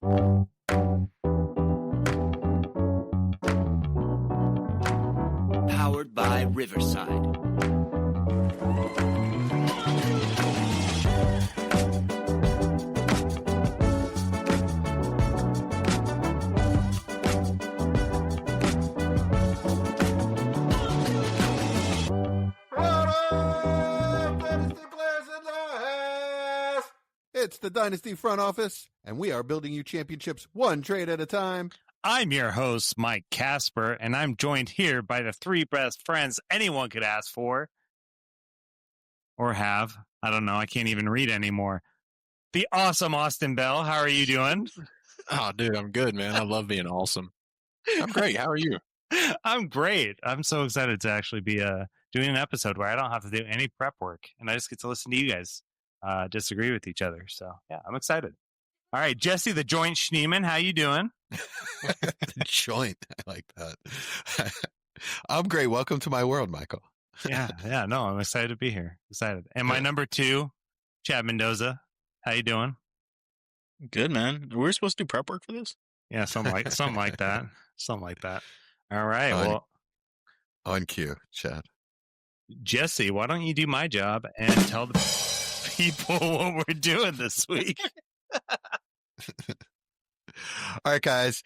Powered by Riverside. It's the Dynasty front office, and we are building you championships one trade at a time. I'm your host, Mike Casper, and I'm joined here by the three best friends anyone could ask for. Or have. I don't know. I can't even read anymore. The awesome Austin Bell. How are you doing? Oh, dude, I'm good, man. I love being awesome. I'm great. How are you? I'm great. I'm so excited to actually be doing an episode where I don't have to do any prep work, and I just get to listen to you guys disagree with each other. So, yeah, I'm excited. All right, Jesse, the Joint Schneeman, how you doing? The joint. I like that. I'm great. Welcome to my world, Michael. Yeah, no, I'm excited to be here. Excited. And my number two, Chad Mendoza, how you doing? Good, man. Were we supposed to do prep work for this? Yeah, something like that. Something like that. All right. Well, on cue, Chad. Jesse, why don't you do my job and tell the people what we're doing this week? All right, guys.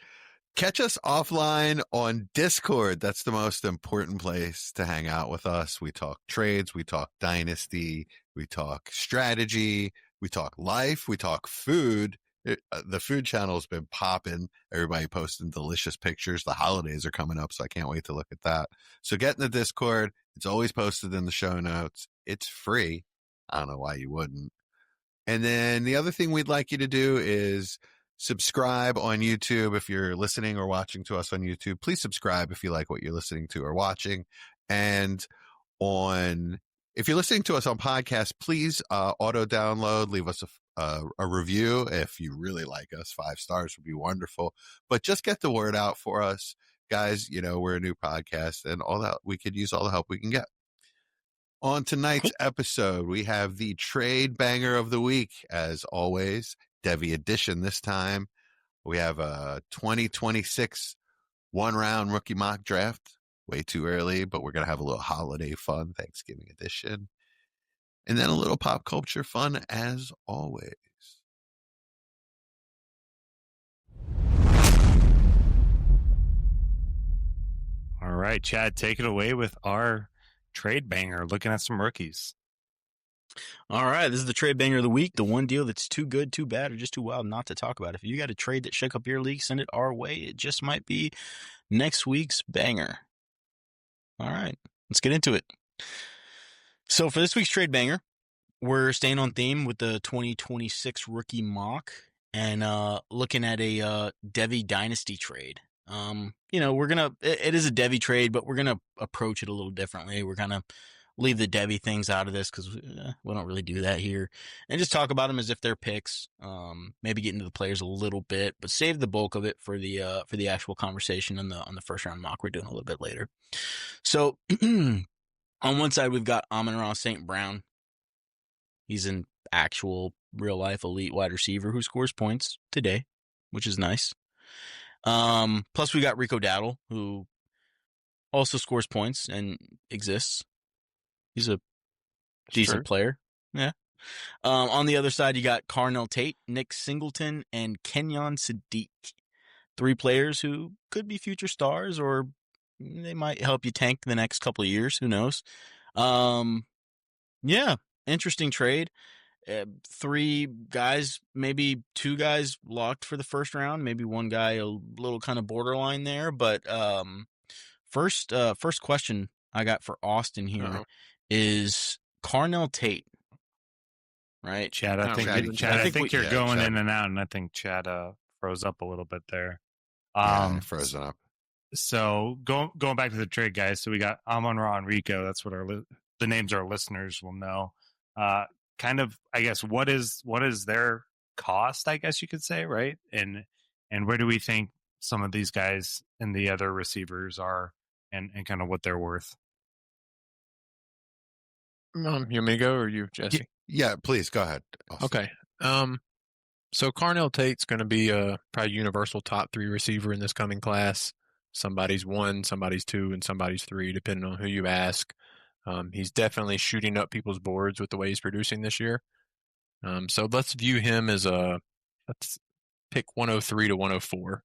Catch us offline on Discord. That's the most important place to hang out with us. We talk trades, we talk Dynasty, we talk strategy, we talk life, we talk food. The food channel has been popping. Everybody posting delicious pictures. The holidays are coming up, so I can't wait to look at that. So get in the Discord. It's always posted in the show notes. It's free. I don't know why you wouldn't. And then the other thing we'd like you to do is subscribe on YouTube. If you're listening or watching to us on YouTube, please subscribe if you like what you're listening to or watching. And if you're listening to us on podcast, please auto download, leave us a review. If you really like us, 5 stars would be wonderful. But just get the word out for us, guys. You know, we're a new podcast, and all that we could use all the help we can get. On tonight's episode, we have the trade banger of the week, as always. Devi edition this time. We have a 2026 one-round rookie mock draft. Way too early, but we're going to have a little holiday fun, Thanksgiving edition. And then a little pop culture fun, as always. All right, Chad, take it away with our trade banger, looking at some rookies. All right, this is the trade banger of the week, the one deal that's too good, too bad, or just too wild not to talk about. If you got a trade that shake up your league, send it our way. It just might be next week's banger. All right, let's get into it. So for this week's trade banger, we're staying on theme with the 2026 rookie mock and looking at a Devi Dynasty trade. You know, it is a Devi trade, but we're going to approach it a little differently. We're going to leave the Devi things out of this because we don't really do that here, and just talk about them as if they're picks. Maybe get into the players a little bit, but save the bulk of it for the actual conversation on the first round mock we're doing a little bit later. So on one side we've got Amon-Ra St. Brown. He's an actual real life elite wide receiver who scores points today, which is nice. Plus we got Rico Dowdle, who also scores points and exists. He's a decent player. Yeah. On the other side, you got Carnell Tate, Nick Singleton, and Kenyon Sadiq. 3 players who could be future stars, or they might help you tank the next couple of years. Who knows? Yeah, interesting trade. 3 guys, maybe 2 guys locked for the first round. Maybe 1 guy a little kind of borderline there. But first question I got for Austin here is Carnell Tate, right? Chad, I think you're going in and out, and I think Chad froze up a little bit there. Frozen up. So going back to the trade, guys. So we got Amon-Ra and Rico. That's what the names our listeners will know. Kind of, I guess, what is their cost? I guess you could say, right? And where do we think some of these guys and the other receivers are, and kind of what they're worth? You want me to go or you, Jesse? Yeah, please go ahead. Okay. So Carnell Tate's going to be a probably universal top 3 receiver in this coming class. Somebody's 1, somebody's 2, and somebody's 3, depending on who you ask. He's definitely shooting up people's boards with the way he's producing this year. So let's view him as let's pick 103 to 104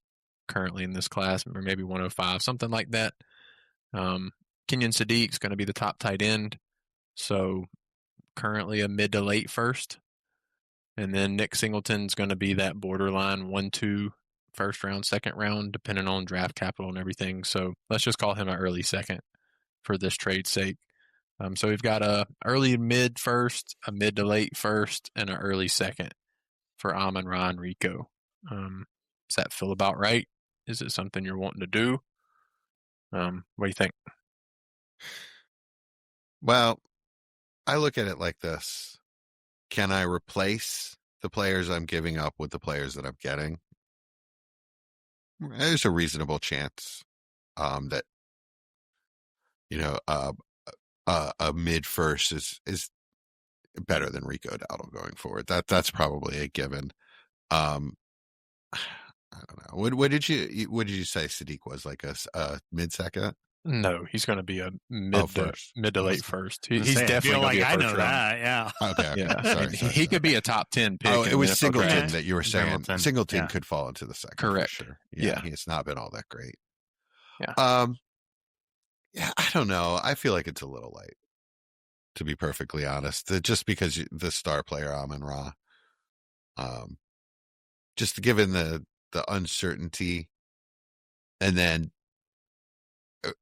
currently in this class, or maybe 105, something like that. Kenyon Sadiq's going to be the top tight end. So currently a mid to late first. And then Nick Singleton's going to be that borderline 1-2 first round, second round, depending on draft capital and everything. So let's just call him an early second for this trade's sake. So we've got a early mid first, a mid to late first, and an early second for Amon-Ra and Rico. Does that feel about right? Is it something you're wanting to do? What do you think? Well, I look at it like this. Can I replace the players I'm giving up with the players that I'm getting? There's a reasonable chance that, a mid first is better than Rico Dowdle going forward. That's probably a given. I don't know. What did you say Sadiq was, like a mid second? No, he's going to be a mid to late first. He's definitely going to be a I first know round. that. Yeah. Okay. Yeah, Sorry. he could be a top 10 pick. Oh, it was NFL Singleton draft. that you were saying. Singleton Yeah. could fall into the second. Correct. For sure. Yeah. He has not been all that great. Yeah. Yeah, I don't know. I feel like it's a little light, to be perfectly honest. Just because the star player Amon-Ra, just given the uncertainty, and then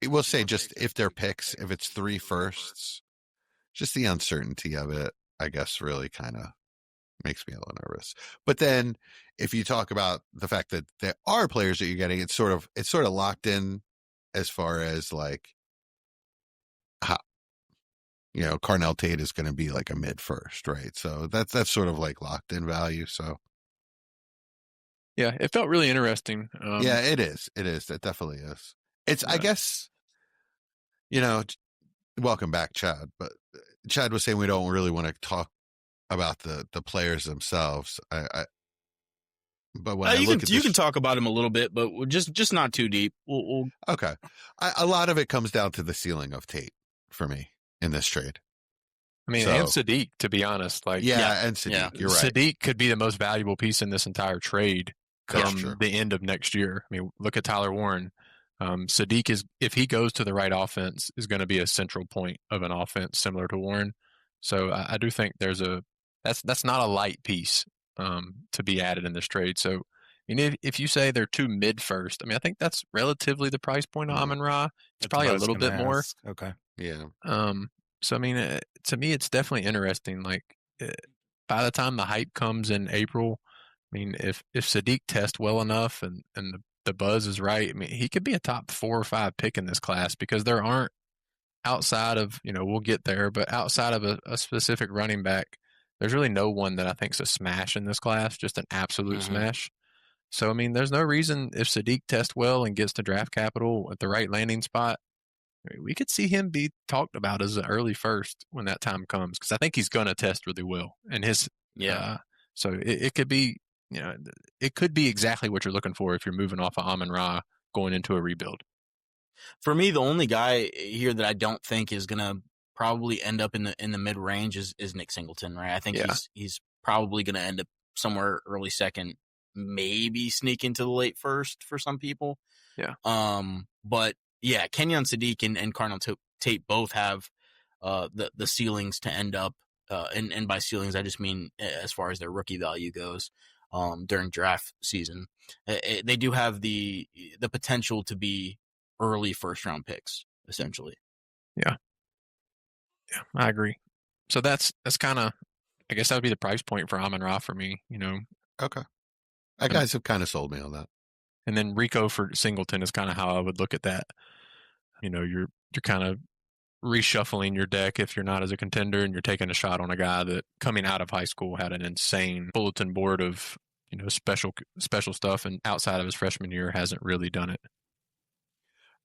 we'll say just if they're picks, if it's 3 firsts, just the uncertainty of it, I guess, really kind of makes me a little nervous. But then if you talk about the fact that there are players that you're getting, it's sort of locked in as far as like how, Carnell Tate is going to be like a mid first, right? So that's sort of like locked in value. So Yeah, it felt really interesting. yeah, it is. It is. It definitely is. It's, I guess, welcome back, Chad. But Chad was saying we don't really want to talk about the players themselves. But when you can talk about him a little bit, but just not too deep. We'll... Okay. A lot of it comes down to the ceiling of Tate for me in this trade. I mean, and Sadiq, to be honest. And Sadiq, yeah. You're right. Sadiq could be the most valuable piece in this entire trade come the end of next year. I mean, look at Tyler Warren. Sadiq if he goes to the right offense, is going to be a central point of an offense similar to Warren. So I do think that's not a light piece to be added in this trade. So, I mean, if you say they're 2 mid first, I mean, I think that's relatively the price point of Amon-Ra. It's probably a little bit more. Okay. Yeah. So, I mean, to me, it's definitely interesting. Like, by the time the hype comes in April, I mean, if Sadiq tests well enough and the buzz is right, I mean, he could be a top 4 or 5 pick in this class, because there aren't, outside of, we'll get there, but outside of a specific running back, there's really no one that I think is a smash in this class, just an absolute smash. So, I mean, there's no reason, if Sadiq tests well and gets to draft capital at the right landing spot, we could see him be talked about as an early first when that time comes, because I think he's going to test really well. And so it could be, it could be exactly what you're looking for if you're moving off of Amon-Ra going into a rebuild. For me, the only guy here that I don't think is going to probably end up in the mid range is Nick Singleton, right? I think he's probably going to end up somewhere early second, maybe sneak into the late first for some people. Yeah. But yeah, Kenyon Sadiq and Carnell Tate both have the ceilings to end up, and by ceilings I just mean as far as their rookie value goes during draft season. They do have the potential to be early first round picks, essentially. Yeah, I agree. So that's kind of, I guess that would be the price point for Amon-Ra for me, Okay. You guys have kind of sold me on that. And then Rico for Singleton is kind of how I would look at that. You're kind of reshuffling your deck if you're not as a contender, and you're taking a shot on a guy that coming out of high school had an insane bulletin board of, special stuff, and outside of his freshman year hasn't really done it.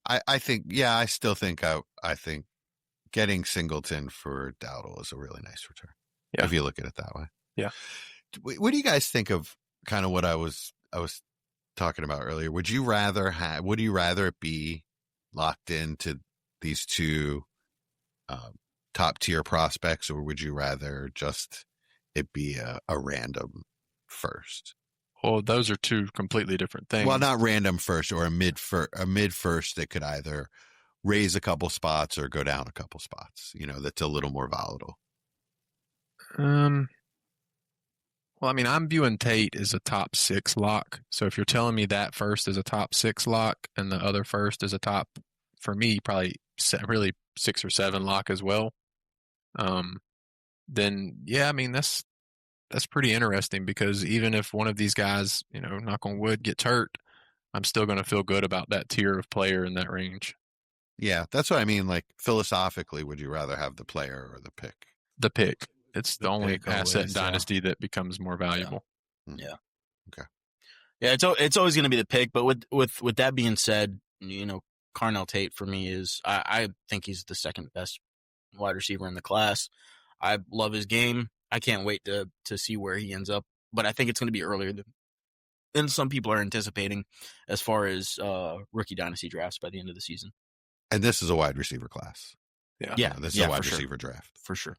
I think, I still think I think getting Singleton for Dowdle is a really nice return. Yeah. If you look at it that way. Yeah. What do you guys think of kind of what I was talking about earlier. Would you rather it be locked into these two top tier prospects, or would you rather just it be a random first? Well, those are two completely different things. Well, not random first, or a mid first that could either raise a couple spots or go down a couple spots. That's a little more volatile. Well, I mean, I'm viewing Tate as a top 6 lock. So if you're telling me that first is a top 6 lock and the other first is a top, for me, probably really 6 or 7 lock as well, then yeah, I mean, that's pretty interesting, because even if one of these guys, knock on wood, gets hurt, I'm still going to feel good about that tier of player in that range. Yeah, that's what I mean. Like, philosophically, would you rather have the player or the pick? The pick. It's the only pick asset always, in Dynasty that becomes more valuable. Yeah. Okay. Yeah, it's always going to be the pick. But with that being said, Carnell Tate for me is I think he's the second best wide receiver in the class. I love his game. I can't wait to see where he ends up. But I think it's going to be earlier than some people are anticipating as far as rookie Dynasty drafts by the end of the season. And this is a wide receiver class. Yeah. This is a wide receiver draft. For sure.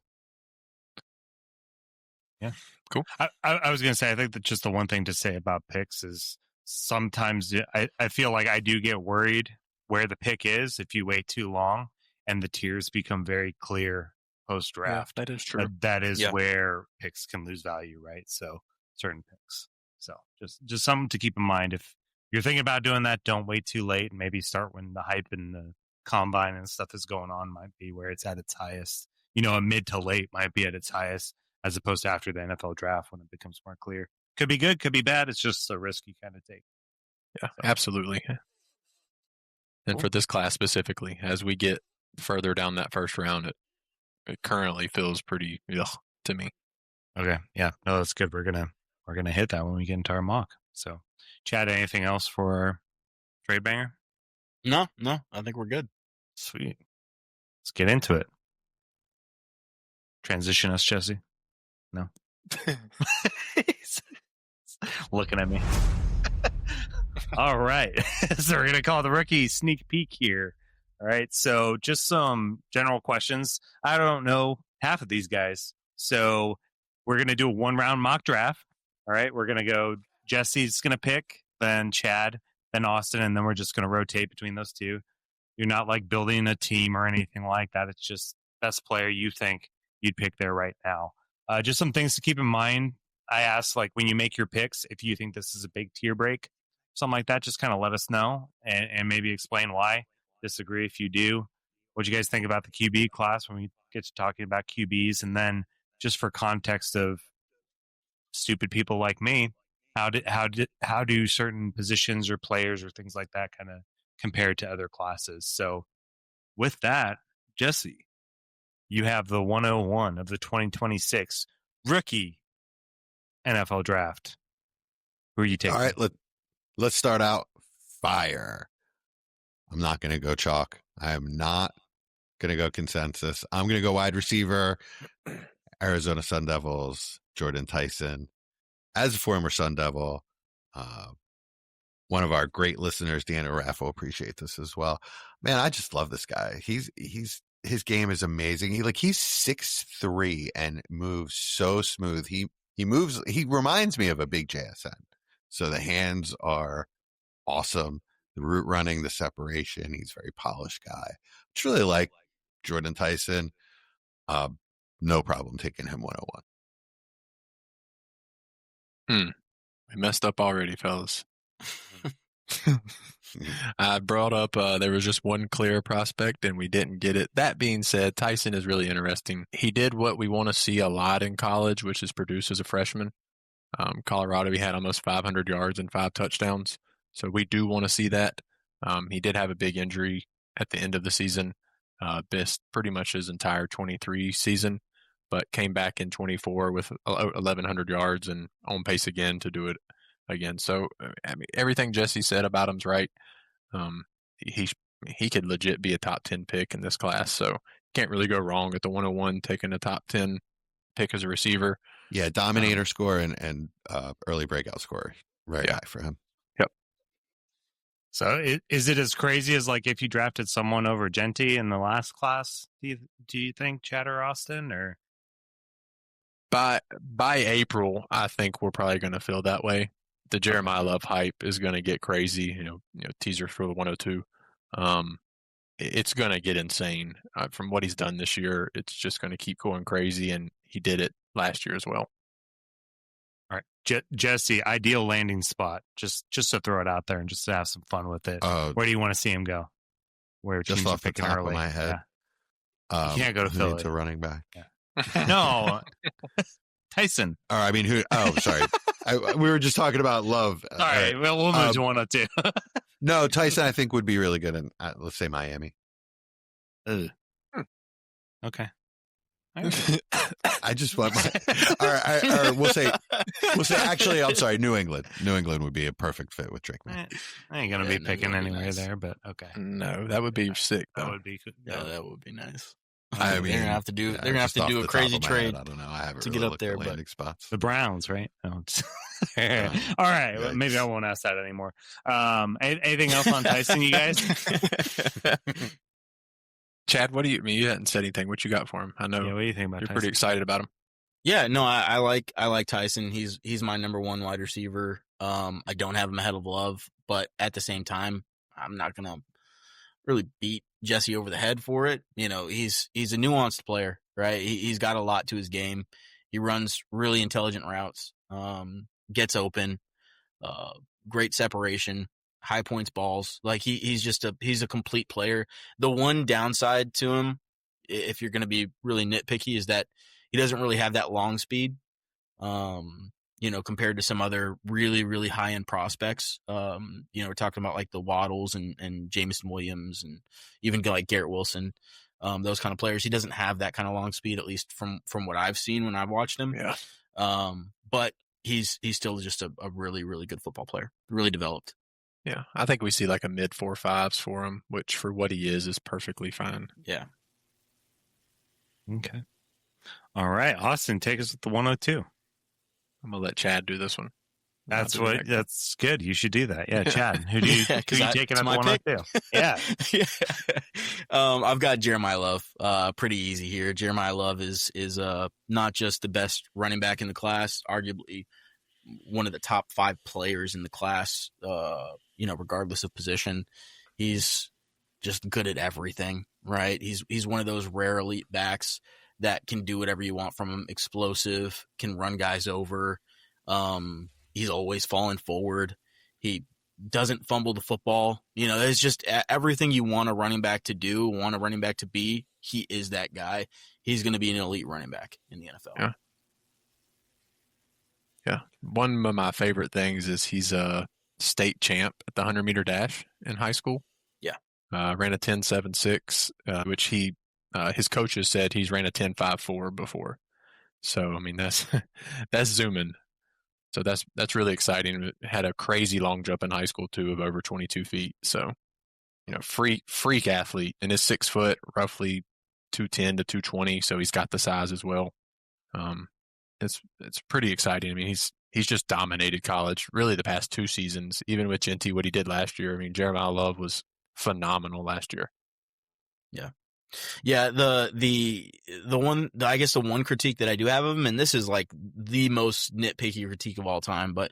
Yeah. Cool. I was going to say, I think that just the one thing to say about picks is sometimes I feel like I do get worried where the pick is if you wait too long and the tiers become very clear post draft. Yeah, that is true. That is where picks can lose value, right? So certain picks. So just something to keep in mind. If you're thinking about doing that, don't wait too late, and maybe start when the hype and the combine and stuff is going on might be where it's at its highest. A mid to late might be at its highest, as opposed to after the NFL draft when it becomes more clear. Could be good, could be bad. It's just a risk you kind of take. Yeah, absolutely. And for this class specifically, as we get further down that first round, it currently feels pretty to me. Okay, yeah, no, that's good. We're gonna hit that when we get into our mock. So, Chad, anything else for our trade banger? No, I think we're good. Sweet. Let's get into it. Transition us, Jesse. No. He's looking at me. All right. So we're going to call the rookie sneak peek here. All right. So just some general questions. I don't know half of these guys. So we're going to do a 1-round mock draft. All right. We're going to go, Jesse's going to pick, then Chad, then Austin, and then we're just going to rotate between those two. You're not like building a team or anything like that. It's just best player you think you'd pick there right now. Just some things to keep in mind. I asked, like, when you make your picks, if you think this is a big tier break, something like that, just kind of let us know and maybe explain why. Disagree if you do. What do you guys think about the QB class when we get to talking about QBs? And then just for context of stupid people like me, how do certain positions or players or things like that kind of compare to other classes? So with that, Jesse, you have the 101 of the 2026 rookie NFL draft. Who are you taking? All right, let's start out fire. I'm not going to go chalk. I am not going to go consensus. I'm going to go wide receiver, Arizona Sun Devils, Jordan Tyson. As a former Sun Devil, one of our great listeners, Deanna Raff, will appreciate this as well. Man, I just love this guy. His game is amazing. He's 6'3" and moves so smooth. He reminds me of a big JSN. So the hands are awesome. The route running, the separation. He's a very polished guy. Just really like Jordan Tyson. No problem taking him 101. We messed up already, fellas. I brought up there was just one clear prospect and we didn't get it. That being said, Tyson is really interesting. He did what we want to see a lot in college, which is produce as a freshman. Colorado, he had almost 500 yards and 5 touchdowns. So we do want to see that. He did have a big injury at the end of the season, missed pretty much his entire 23 season, but came back in 24 with 1,100 yards and on pace again to do it again. So, I mean, everything Jesse said about him's right. He could legit be a top 10 pick in this class. So can't really go wrong at the 101 taking a top 10 pick as a receiver. Yeah, dominator score and early breakout score. Very high for him. So is it as crazy as like if you drafted someone over Genty in the last class? Do you think, Chad or Austin, or By April, I think we're probably going to feel that way. The Jeremiah Love hype is going to get crazy. Teaser for the 102. It's going to get insane from what he's done this year. It's just going to keep going crazy, and he did it last year as well. all right, Jesse, ideal landing spot, just to throw it out there and just to have some fun with it. Where do you want to see him go? Where Just teams are off the picking top early? of my head, You can't go to who Philly. needs a running back? No, Tyson. Or I mean, who? Oh, sorry. We were just talking about Love. All right, well, we'll move to 102. No, Tyson, I think would be really good in, let's say, Miami. Okay. I just want or we'll say actually, I'm sorry, New England. New England would be a perfect fit with Drake May. I ain't gonna be picking that'd be anywhere nice. there, but okay. No, that would be sick, That though. would be good. Yeah, that would be nice. I mean, they're gonna have to do. yeah, they're gonna have just to off do the a top crazy of my trade. head, I don't know. I haven't to really get up looked there, at but- landing spots. The Browns, right? No, all right. Well, maybe I won't ask that anymore. Anything else on Tyson, you guys? Chad, what do you mean? You hadn't said anything. What you got for him? I know Yeah, what do you think about you're Tyson? pretty excited about him. Yeah, no, I like Tyson. He's my number one wide receiver. I don't have him ahead of Love, but at the same time, I'm not gonna really beat Jesse over the head for it. He's a nuanced player, right? He's got a lot to his game. He runs really intelligent routes, gets open, great separation, high points balls. Like he's a complete player. The one downside to him, if you're going to be really nitpicky, is that he doesn't really have that long speed. Compared to some other really, really high end prospects. We're talking about like the Waddles and Jameson Williams and even like Garrett Wilson, those kind of players. He doesn't have that kind of long speed, at least from what I've seen when I've watched him. Yeah. But he's still just a really, really good football player, really developed. Yeah. I think we see like a mid 4.5s for him, which for what he is perfectly fine. Yeah. Okay. All right, Austin, take us with the 102. I'm going to let Chad do this one. That's I'll do the next one. that's good. You should do that. Yeah, Chad. Who you taking at the my 102? Yeah. Yeah. I've got Jeremiah Love. Pretty easy here. Jeremiah Love is not just the best running back in the class, arguably one of the top 5 players in the class. Regardless of position, he's just good at everything. Right? He's one of those rare elite backs that can do whatever you want from him. Explosive, can run guys over. He's always falling forward. He doesn't fumble the football. It's just everything you want a running back to do, want a running back to be. He is that guy. He's going to be an elite running back in the NFL. Yeah. Yeah. One of my favorite things is he's a state champ at the 100-meter dash in high school. Yeah. Ran a 10.76, which his coaches said he's ran a 10.54 before. So, I mean, that's zooming. So that's really exciting. Had a crazy long jump in high school too of over 22 feet. So, freak athlete, and is 6 foot, roughly 210 to 220. So he's got the size as well. It's pretty exciting. I mean, he's just dominated college really the past 2 seasons, even with Genty, what he did last year. I mean, Jeremiah Love was phenomenal last year. Yeah. Yeah, the one critique that I do have of him, and this is like the most nitpicky critique of all time, but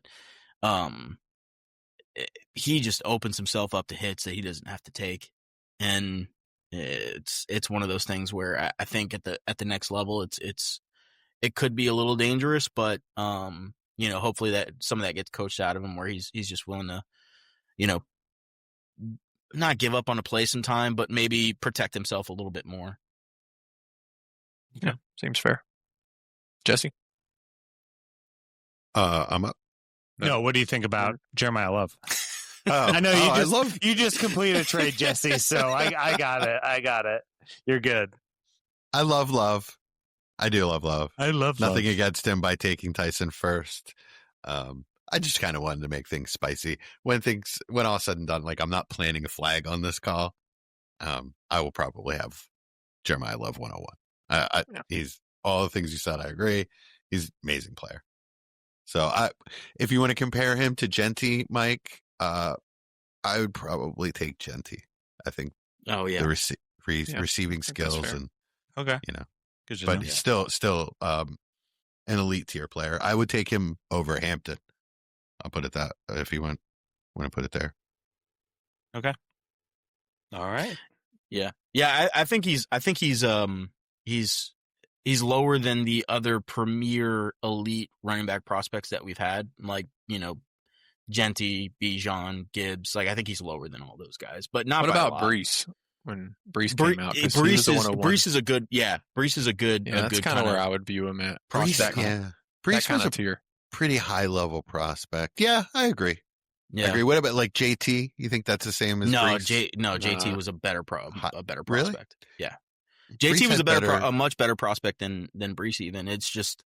he just opens himself up to hits that he doesn't have to take, and it's one of those things where I think at the next level it could be a little dangerous, but hopefully that some of that gets coached out of him where he's just willing to not give up on a play sometime, but maybe protect himself a little bit more. Yeah, seems fair. Jesse? I'm up. No, what do you think about Jeremiah Love? Oh, I know I you just completed a trade, Jesse. So I got it. You're good. I love Love. I do love Love. I love Nothing against him by taking Tyson first. I just kind of wanted to make things spicy. When all said and done, like I'm not planting a flag on this call. I will probably have Jeremiah Love 101. He's all the things you said. I agree. He's an amazing player. So if you want to compare him to Genty, Mike, I would probably take Genty. I think the receiving skills and okay, good to know. He's still an elite tier player. I would take him over Hampton. I'll put it that if you want to put it there. Okay. All right. Yeah. I think he's lower than the other premier elite running back prospects that we've had, like, Genty, Bijan, Gibbs. Like, I think he's lower than all those guys, but not. What by about a lot. Brees? When Brees came out, Brees is a good. Yeah, Brees is a good. Yeah, that's kind of where I would view him at. Brees, Brees was a tier. Pretty high level prospect. Yeah, I agree. Yeah. I agree. What about like JT? You think that's the same as Brees? JT was a better prospect. Really? Yeah. JT was a much better prospect than Brees even. It's just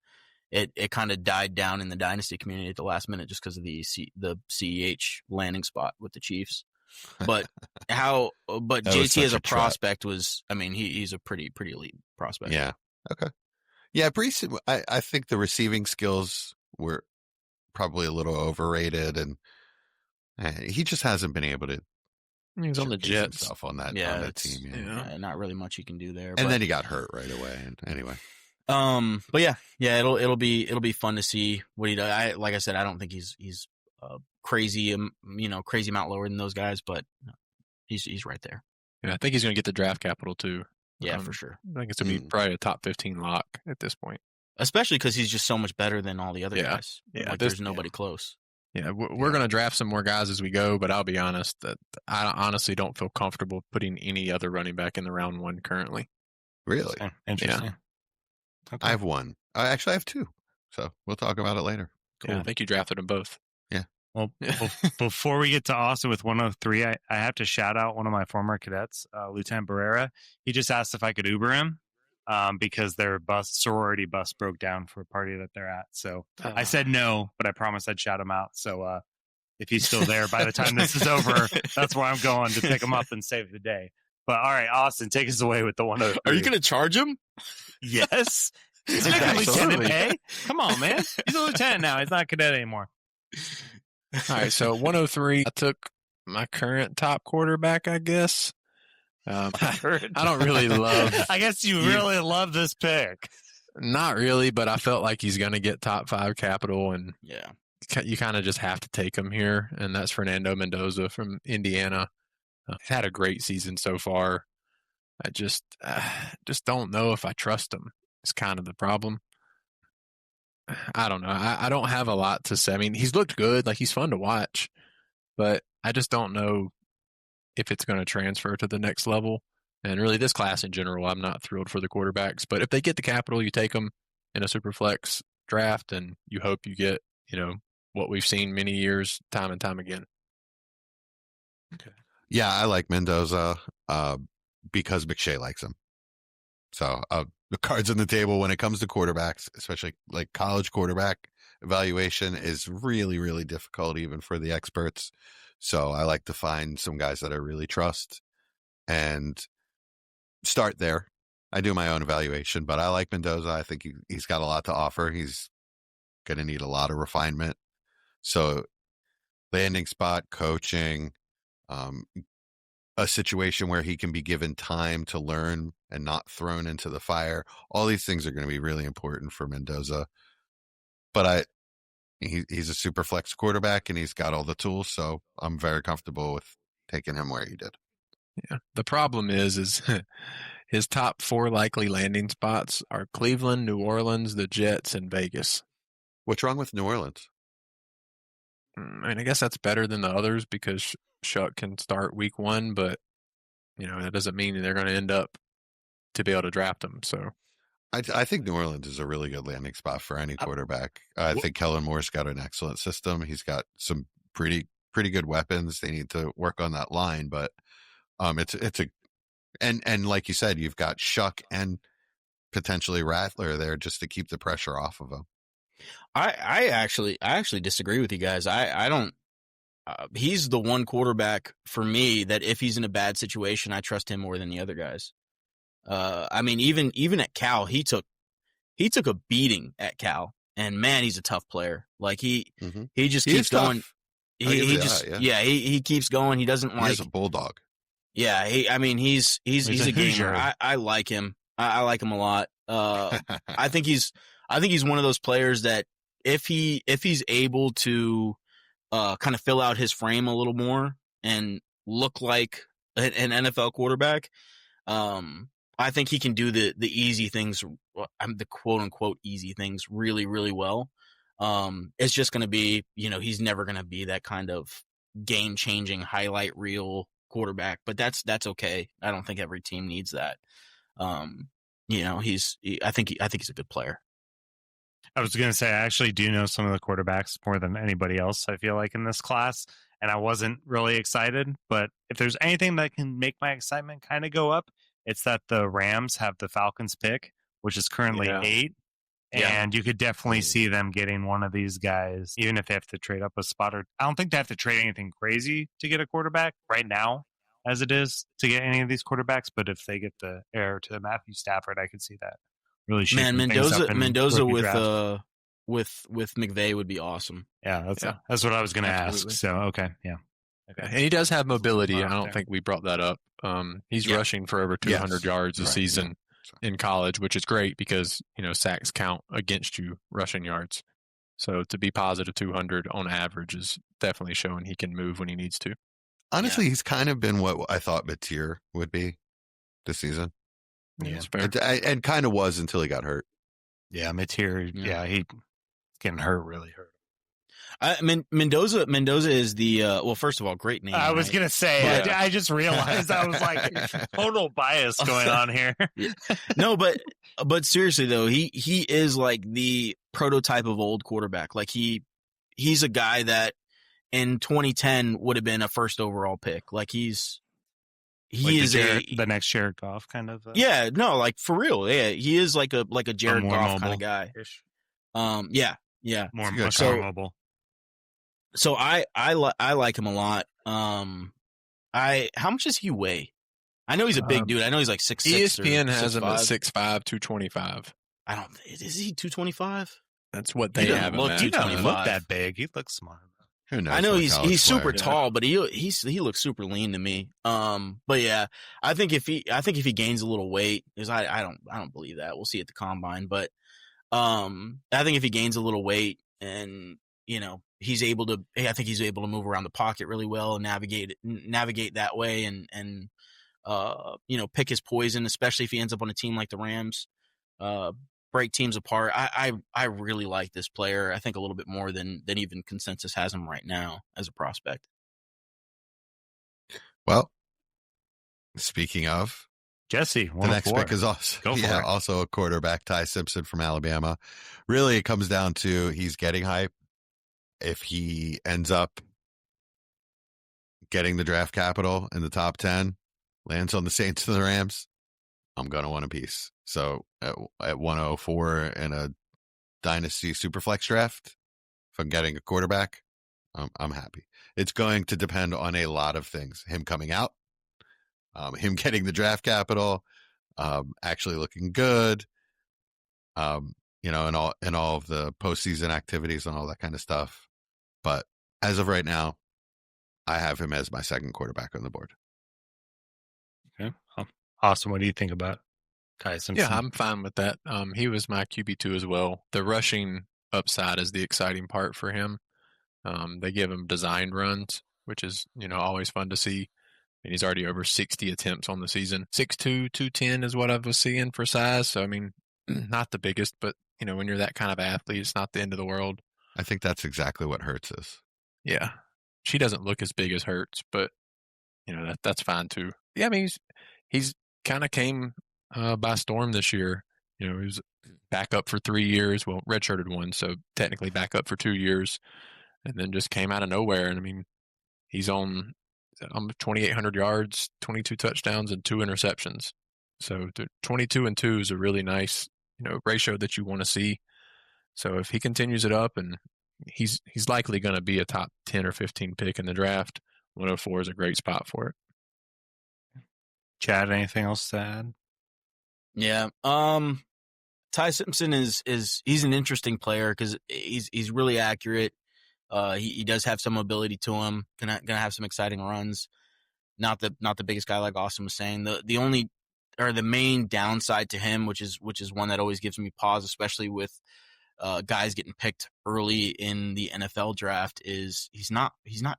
it kind of died down in the Dynasty community at the last minute just because of the CEH landing spot with the Chiefs. But JT as a prospect was, I mean, he's a pretty elite prospect. Yeah. Okay. Yeah, Brees, I think the receiving skills were probably a little overrated, and he just hasn't been able to. He's on the Jets himself on that team. Yeah, not really much he can do there. And then he got hurt right away. And anyway, but yeah, it'll be fun to see what he does. Like I said, I don't think he's crazy, crazy amount lower than those guys, but he's right there. Yeah, I think he's going to get the draft capital too. Yeah, for sure. I think it's going to be probably a top 15 lock at this point. Especially because he's just so much better than all the other guys. Yeah, there's nobody close. Yeah, we're going to draft some more guys as we go, but I'll be honest that I honestly don't feel comfortable putting any other running back in the round one currently. Really? Interesting. Yeah. Okay. I have one. I actually have two, so we'll talk about it later. Cool. Yeah, I think you drafted them both. Yeah. Well, before we get to Austin with 103, I have to shout out one of my former cadets, Lieutenant Barrera. He just asked if I could Uber him because their sorority bus broke down for a party that they're at. So I said no, but I promised I'd shout him out. So if he's still there by the time this is over, that's where I'm going to pick him up and save the day. But all right, Austin, take us away with the 103. Are you going to charge him? Yes. He's making lieutenant pay. Come on, man. He's a lieutenant now. He's not a cadet anymore. All right, so 103, I took my current top quarterback, I guess. I don't really love... I guess you really love this pick. Not really, but I felt like he's going to get top 5 capital, and you kind of just have to take him here, and that's Fernando Mendoza from Indiana. He's had a great season so far. I just don't know if I trust him. It's kind of the problem. I don't know. I don't have a lot to say. I mean, he's looked good. Like, he's fun to watch. But I just don't know if it's going to transfer to the next level. And really, this class in general, I'm not thrilled for the quarterbacks. But if they get the capital, you take them in a super flex draft, and you hope you get, what we've seen many years, time and time again. Okay. Yeah, I like Mendoza because McShay likes him. So the cards on the table when it comes to quarterbacks, especially like college quarterback evaluation, is really, really difficult even for the experts. So I like to find some guys that I really trust and start there. I do my own evaluation, but I like Mendoza. I think he's got a lot to offer. He's going to need a lot of refinement. So landing spot, coaching, a situation where he can be given time to learn and not thrown into the fire. All these things are going to be really important for Mendoza. But he's a super flex quarterback and he's got all the tools. So I'm very comfortable with taking him where he did. Yeah. The problem is his top 4 likely landing spots are Cleveland, New Orleans, the Jets, and Vegas. What's wrong with New Orleans? I mean, I guess that's better than the others because Shuck can start week 1, but that doesn't mean they're going to end up to be able to draft him. So I think New Orleans is a really good landing spot for any quarterback. I think Kellen Moore's got an excellent system. He's got some pretty good weapons. They need to work on that line, but and like you said, you've got Shuck and potentially Rattler there just to keep the pressure off of him. I actually disagree with you guys. I don't. He's the one quarterback for me that if he's in a bad situation, I trust him more than the other guys. I mean, even at Cal, he took he took a beating at Cal, and man, he's a tough player. Like he just He keeps is tough. going. He keeps going. He doesn't He is a bulldog. Yeah, he's a gamer. I like him. I like him a lot. I think he's one of those players that if he's able to kind of fill out his frame a little more and look like an NFL quarterback, I think he can do the easy things, the quote unquote easy things really, really well. It's just going to be, he's never going to be that kind of game changing highlight reel quarterback, but that's okay. I don't think every team needs that. I think he's a good player. I was going to say, I actually do know some of the quarterbacks more than anybody else, I feel like, in this class, and I wasn't really excited, but if there's anything that can make my excitement kind of go up, it's that the Rams have the Falcons pick, which is currently 8, and you could definitely see them getting one of these guys, even if they have to trade up a spot. Or I don't think they have to trade anything crazy to get a quarterback right now, as it is, to get any of these quarterbacks, but if they get the heir to Matthew Stafford, I could see that really shaking things up in Mendoza rookie drafts. with McVay would be awesome. Yeah, that's what I was going to ask. So okay. And he does have mobility. I don't think we brought that up. He's rushing for over 200 yards a season in college, which is great because sacks count against you rushing yards. So to be positive 200 on average is definitely showing he can move when he needs to. Honestly, he's kind of been what I thought Batir would be this season. Yeah, it's fair. And kind of was until he got hurt. Yeah, Batir. Yeah, he getting hurt really hurt. Mendoza is the well. First of all, great name. I was gonna say. I just realized I was like total bias going on here. No, but seriously though, he is like the prototype of old quarterback. Like he's a guy that in 2010 would have been a first overall pick. Like he is the next Jared Goff kind of. Like for real. Yeah, he is like a Jared Goff kind of guy. More mobile. So I like him a lot. How much does he weigh? I know he's a big dude. I know he's like 6'6". ESPN has him at 6'5", 225. I don't. Is he 225? That's what they have him at. He doesn't look that big. He looks smart. Who knows? I know he's super tall, but he looks super lean to me. But yeah, I think if he gains a little weight, because I don't believe that. We'll see at the combine, but I think if he gains a little weight and he's able to move around the pocket really well and navigate that way and pick his poison, especially if he ends up on a team like the Rams, break teams apart. I really like this player. I think a little bit more than even consensus has him right now as a prospect. Well, speaking of Jesse, the next pick is also a quarterback, Ty Simpson from Alabama. Really, it comes down to he's getting hype. If he ends up getting the draft capital in the top 10, lands on the Saints and the Rams, I'm going to want a piece. So at 104 in a Dynasty Superflex draft, if I'm getting a quarterback, I'm happy. It's going to depend on a lot of things. Him coming out, him getting the draft capital, actually looking good, and all of the postseason activities and all that kind of stuff. But as of right now, I have him as my second quarterback on the board. Okay. Awesome. What do you think about Ty Simpson? Yeah, I'm fine with that. He was my QB2 as well. The rushing upside is the exciting part for him. They give him designed runs, which is, always fun to see. And he's already over 60 attempts on the season. 6'2", 210 is what I was seeing for size. So, not the biggest, but, when you're that kind of athlete, it's not the end of the world. I think that's exactly what Hurts is. Yeah. She doesn't look as big as Hurts, but, that's fine too. Yeah, he's kind of came by storm this year. He was back up for 3 years. Well, redshirted one, so technically back up for 2 years. And then just came out of nowhere. And, he's on 2,800 yards, 22 touchdowns, and 2 interceptions. So 22 and 2 is a really nice, ratio that you want to see. So if he continues it up, and he's likely going to be a top 10 or 15 pick in the draft, 104 is a great spot for it. Chad, anything else to add? Yeah. Ty Simpson is he's an interesting player because he's really accurate. He does have some ability to him. Gonna have some exciting runs. Not the biggest guy like Austin was saying. The only or the main downside to him, which is one that always gives me pause, especially with guys getting picked early in the NFL draft, is he's not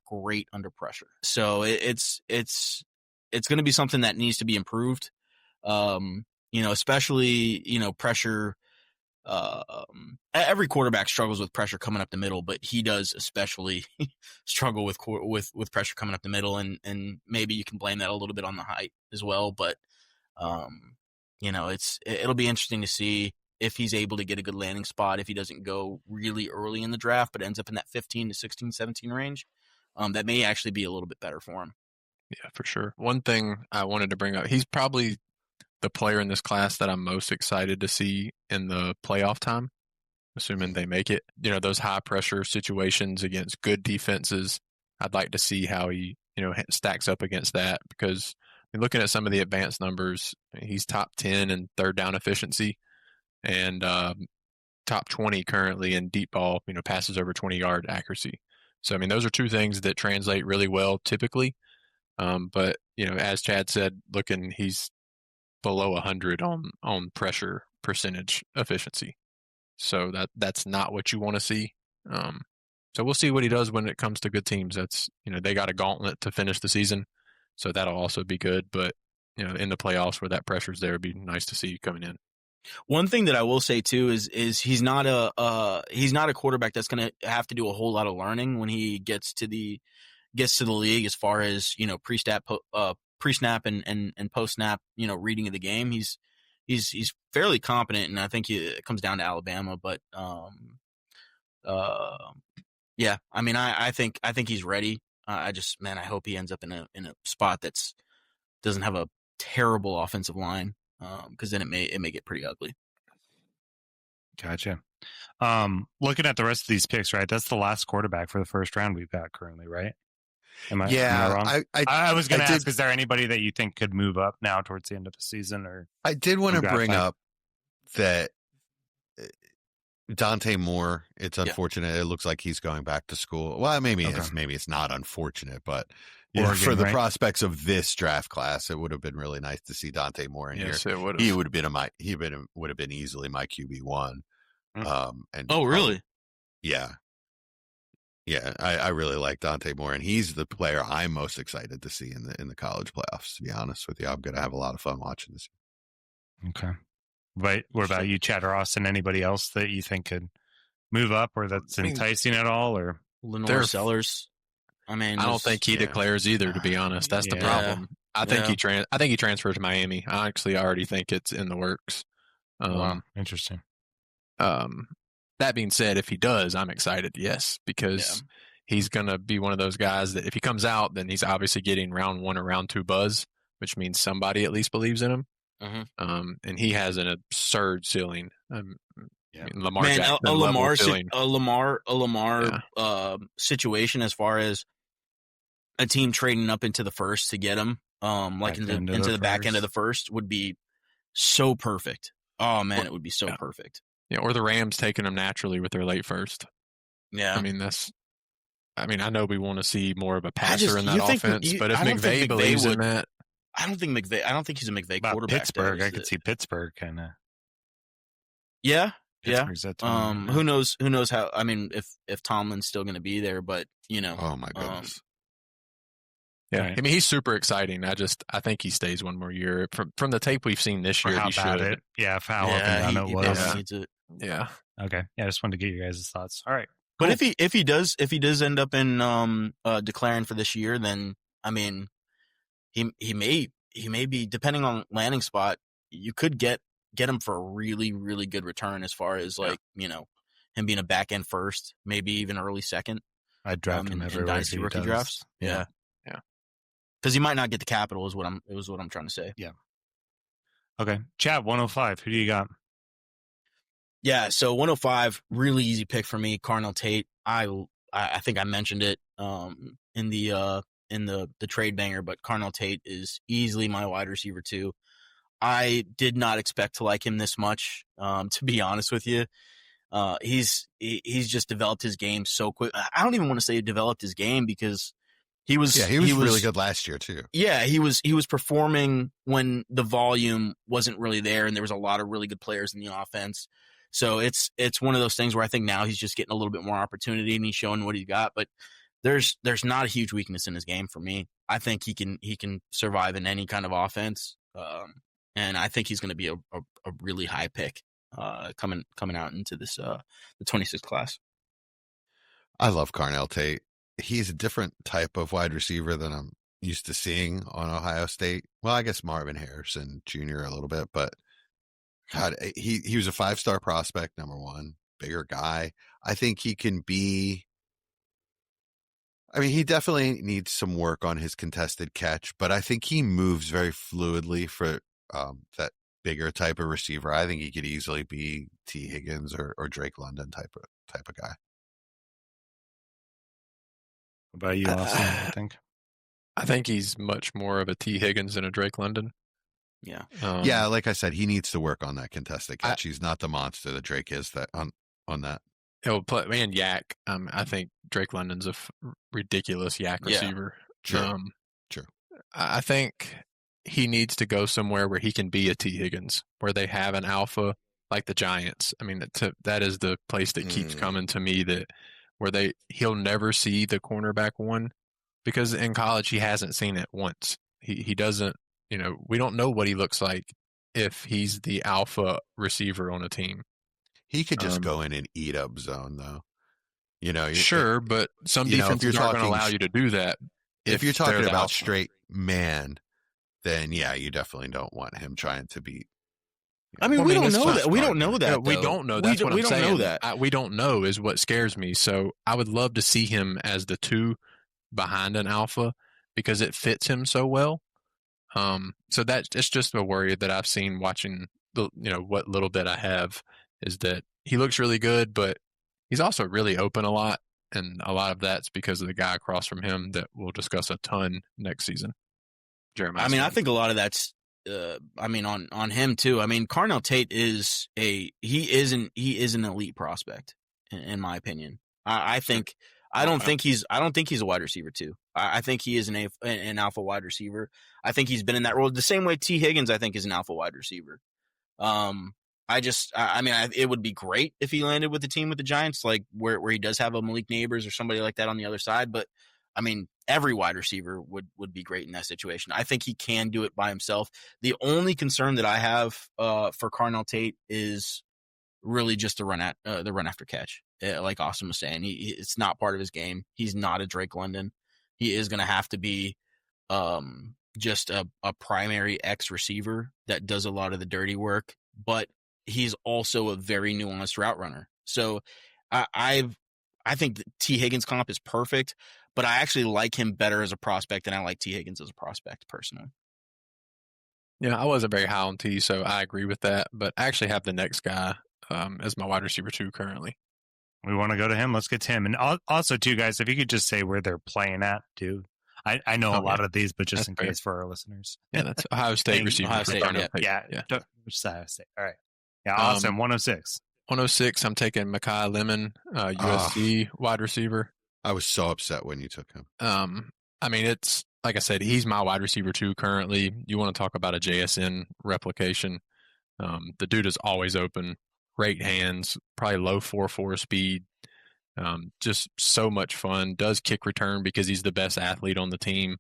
great under pressure. So it's going to be something that needs to be improved. Especially pressure. Every quarterback struggles with pressure coming up the middle, but he does especially struggle with pressure coming up the middle, and maybe you can blame that a little bit on the height as well. But it'll be interesting to see if he's able to get a good landing spot, if he doesn't go really early in the draft, but ends up in that 15 to 16, 17 range. That may actually be a little bit better for him. Yeah, for sure. One thing I wanted to bring up, he's probably the player in this class that I'm most excited to see in the playoff time, assuming they make it. Those high pressure situations against good defenses, I'd like to see how he, stacks up against that, because looking at some of the advanced numbers, he's top 10 in third down efficiency and top 20 currently in deep ball, passes over 20-yard accuracy. So, those are two things that translate really well typically. But, as Chad said, he's below 100 on pressure percentage efficiency. So that's not what you want to see. So we'll see what he does when it comes to good teams. That's, they got a gauntlet to finish the season, so that'll also be good. But, in the playoffs where that pressure's there, it'd be nice to see coming in. One thing that I will say too is he's not a quarterback that's going to have to do a whole lot of learning when he gets to the league, as far as pre-snap and post-snap, reading of the game. He's fairly competent, and I think it comes down to Alabama. But yeah, I think he's ready. I hope he ends up in a spot that's doesn't have a terrible offensive line, because then it may get pretty ugly. Gotcha. Looking at the rest of these picks, right? That's the last quarterback for the first round we've got currently, right? Am I wrong? I was going to ask, is there anybody that you think could move up now towards the end of the season? Or I did want to bring up that Dante Moore, it's unfortunate. Yeah. It looks like he's going back to school. Well, maybe it's not unfortunate, but Oregon, for the prospects of this draft class, it would have been really nice to see Dante Moore in here. It would have. He would have been easily my QB1. Really? Yeah. Yeah, I really like Dante Moore, and he's the player I'm most excited to see in the college playoffs. To be honest with you, I'm going to have a lot of fun watching this. Okay, but what about you, Chad or Austin? Anybody else that you think could move up, or that's enticing at all? Or Lenore Sellers? I don't think he declares either. To be honest, that's the problem. I think he transfers to Miami. I already think it's in the works. Wow, interesting. That being said, if he does, I'm excited, yes, because he's going to be one of those guys that if he comes out, then he's obviously getting round 1 or round 2 buzz, which means somebody at least believes in him. Mm-hmm. And he has an absurd ceiling. Lamar situation as far as a team trading up into the first to get him, into the back end of the first, would be so perfect. Oh man, it would be so perfect. Yeah, or the Rams taking them naturally with their late first. Yeah. I know we want to see more of a passer in that offense, but if McVay believes in that. I don't think he's a McVay quarterback. Pittsburgh, I could see Pittsburgh kind of. Yeah. Who knows how, if Tomlin's still going to be there, but, Oh, my goodness. Yeah, he's super exciting. I think he stays one more year. From the tape we've seen this year, he should. How up and down it was. Needs it. Yeah. Okay. Yeah, I just wanted to get your guys' thoughts. All right. Cool. But if he does end up in declaring for this year, then he may be, depending on landing spot, you could get him for a really, really good return as far as him being a back end first, maybe even early second. I'd draft him everywhere. In Dynasty rookie drafts. Yeah. Because he might not get the capital is what I'm trying to say. Yeah. Okay. Chad, 105. Who do you got? Yeah, so 105, really easy pick for me. Carnell Tate. I think I mentioned it in the trade banger, but Carnell Tate is easily my wide receiver too. I did not expect to like him this much, to be honest with you. He's just developed his game so quick. I don't even want to say he developed his game because he was really good last year too. Yeah, he was performing when the volume wasn't really there, and there was a lot of really good players in the offense. So it's one of those things where I think now he's just getting a little bit more opportunity and he's showing what he's got. But there's not a huge weakness in his game for me. I think he can survive in any kind of offense, and I think he's going to be a really high pick coming out into this the 26th class. I love Carnell Tate. He's a different type of wide receiver than I'm used to seeing on Ohio State. Well, I guess Marvin Harrison Jr. a little bit, but God, he was a 5-star prospect, number one, bigger guy. I think he can be. I mean, he definitely needs some work on his contested catch, but I think he moves very fluidly for that bigger type of receiver. I think he could easily be T. Higgins or Drake London type of guy. What about you, Austin? I think he's much more of a T. Higgins than a Drake London. Yeah. Yeah, like I said, he needs to work on that contested catch. He's not the monster that Drake is that on that. He'll play and yak. I think Drake London's a ridiculous yak receiver. True. I think he needs to go somewhere where he can be a T. Higgins, where they have an alpha like the Giants. I mean, that is the place that keeps coming to me, that where he'll never see the cornerback one, because in college he hasn't seen it once. He doesn't. We don't know what he looks like if he's the alpha receiver on a team. He could just go in and eat up zone, though. Sure, but some defenses aren't going to allow you to do that. If you're talking about alpha. Straight man, then yeah, you definitely don't want him trying to beat. I mean, we don't know that. We don't know that. No, we don't know. That's what I'm saying. We don't know that. We don't know is what scares me. So I would love to see him as the 2 behind an alpha because it fits him so well. So it's just a worry that I've seen watching what little bit I have, is that he looks really good, but he's also really open a lot. And a lot of that's because of the guy across from him that we'll discuss a ton next season. Jeremiah. I mean, I think a lot of that's, on him too. I mean, Carnell Tate is an elite prospect in my opinion. I don't think he's a wide receiver too. I think he is an alpha wide receiver. I think he's been in that role the same way T. Higgins, I think, is an alpha wide receiver. It would be great if he landed with the team with the Giants, like where he does have a Malik Neighbors or somebody like that on the other side. But I mean, every wide receiver would be great in that situation. I think he can do it by himself. The only concern that I have for Carnell Tate is really just the run after catch. Like Austin was saying, it's not part of his game. He's not a Drake London. He is going to have to be just a primary X receiver that does a lot of the dirty work, but he's also a very nuanced route runner. So I think T. Higgins comp is perfect, but I actually like him better as a prospect than I like T. Higgins as a prospect personally. Yeah, I wasn't very high on T, so I agree with that. But I actually have the next guy as my wide receiver 2 currently. We want to go to him. Let's get to him. And also, too, guys, if you could just say where they're playing at, too. I know a lot of these, but just in case for our listeners. Yeah, that's Ohio State receiver. Ohio State, yeah. Just Ohio State. All right. Yeah, awesome. 106. 106, I'm taking Mekhi Lemon, USC wide receiver. I was so upset when you took him. I mean, it's like I said, he's my wide receiver 2 currently. You want to talk about a JSN replication. The dude is always open, great hands, probably low 4.4 speed. Just so much fun. Does kick return because he's the best athlete on the team.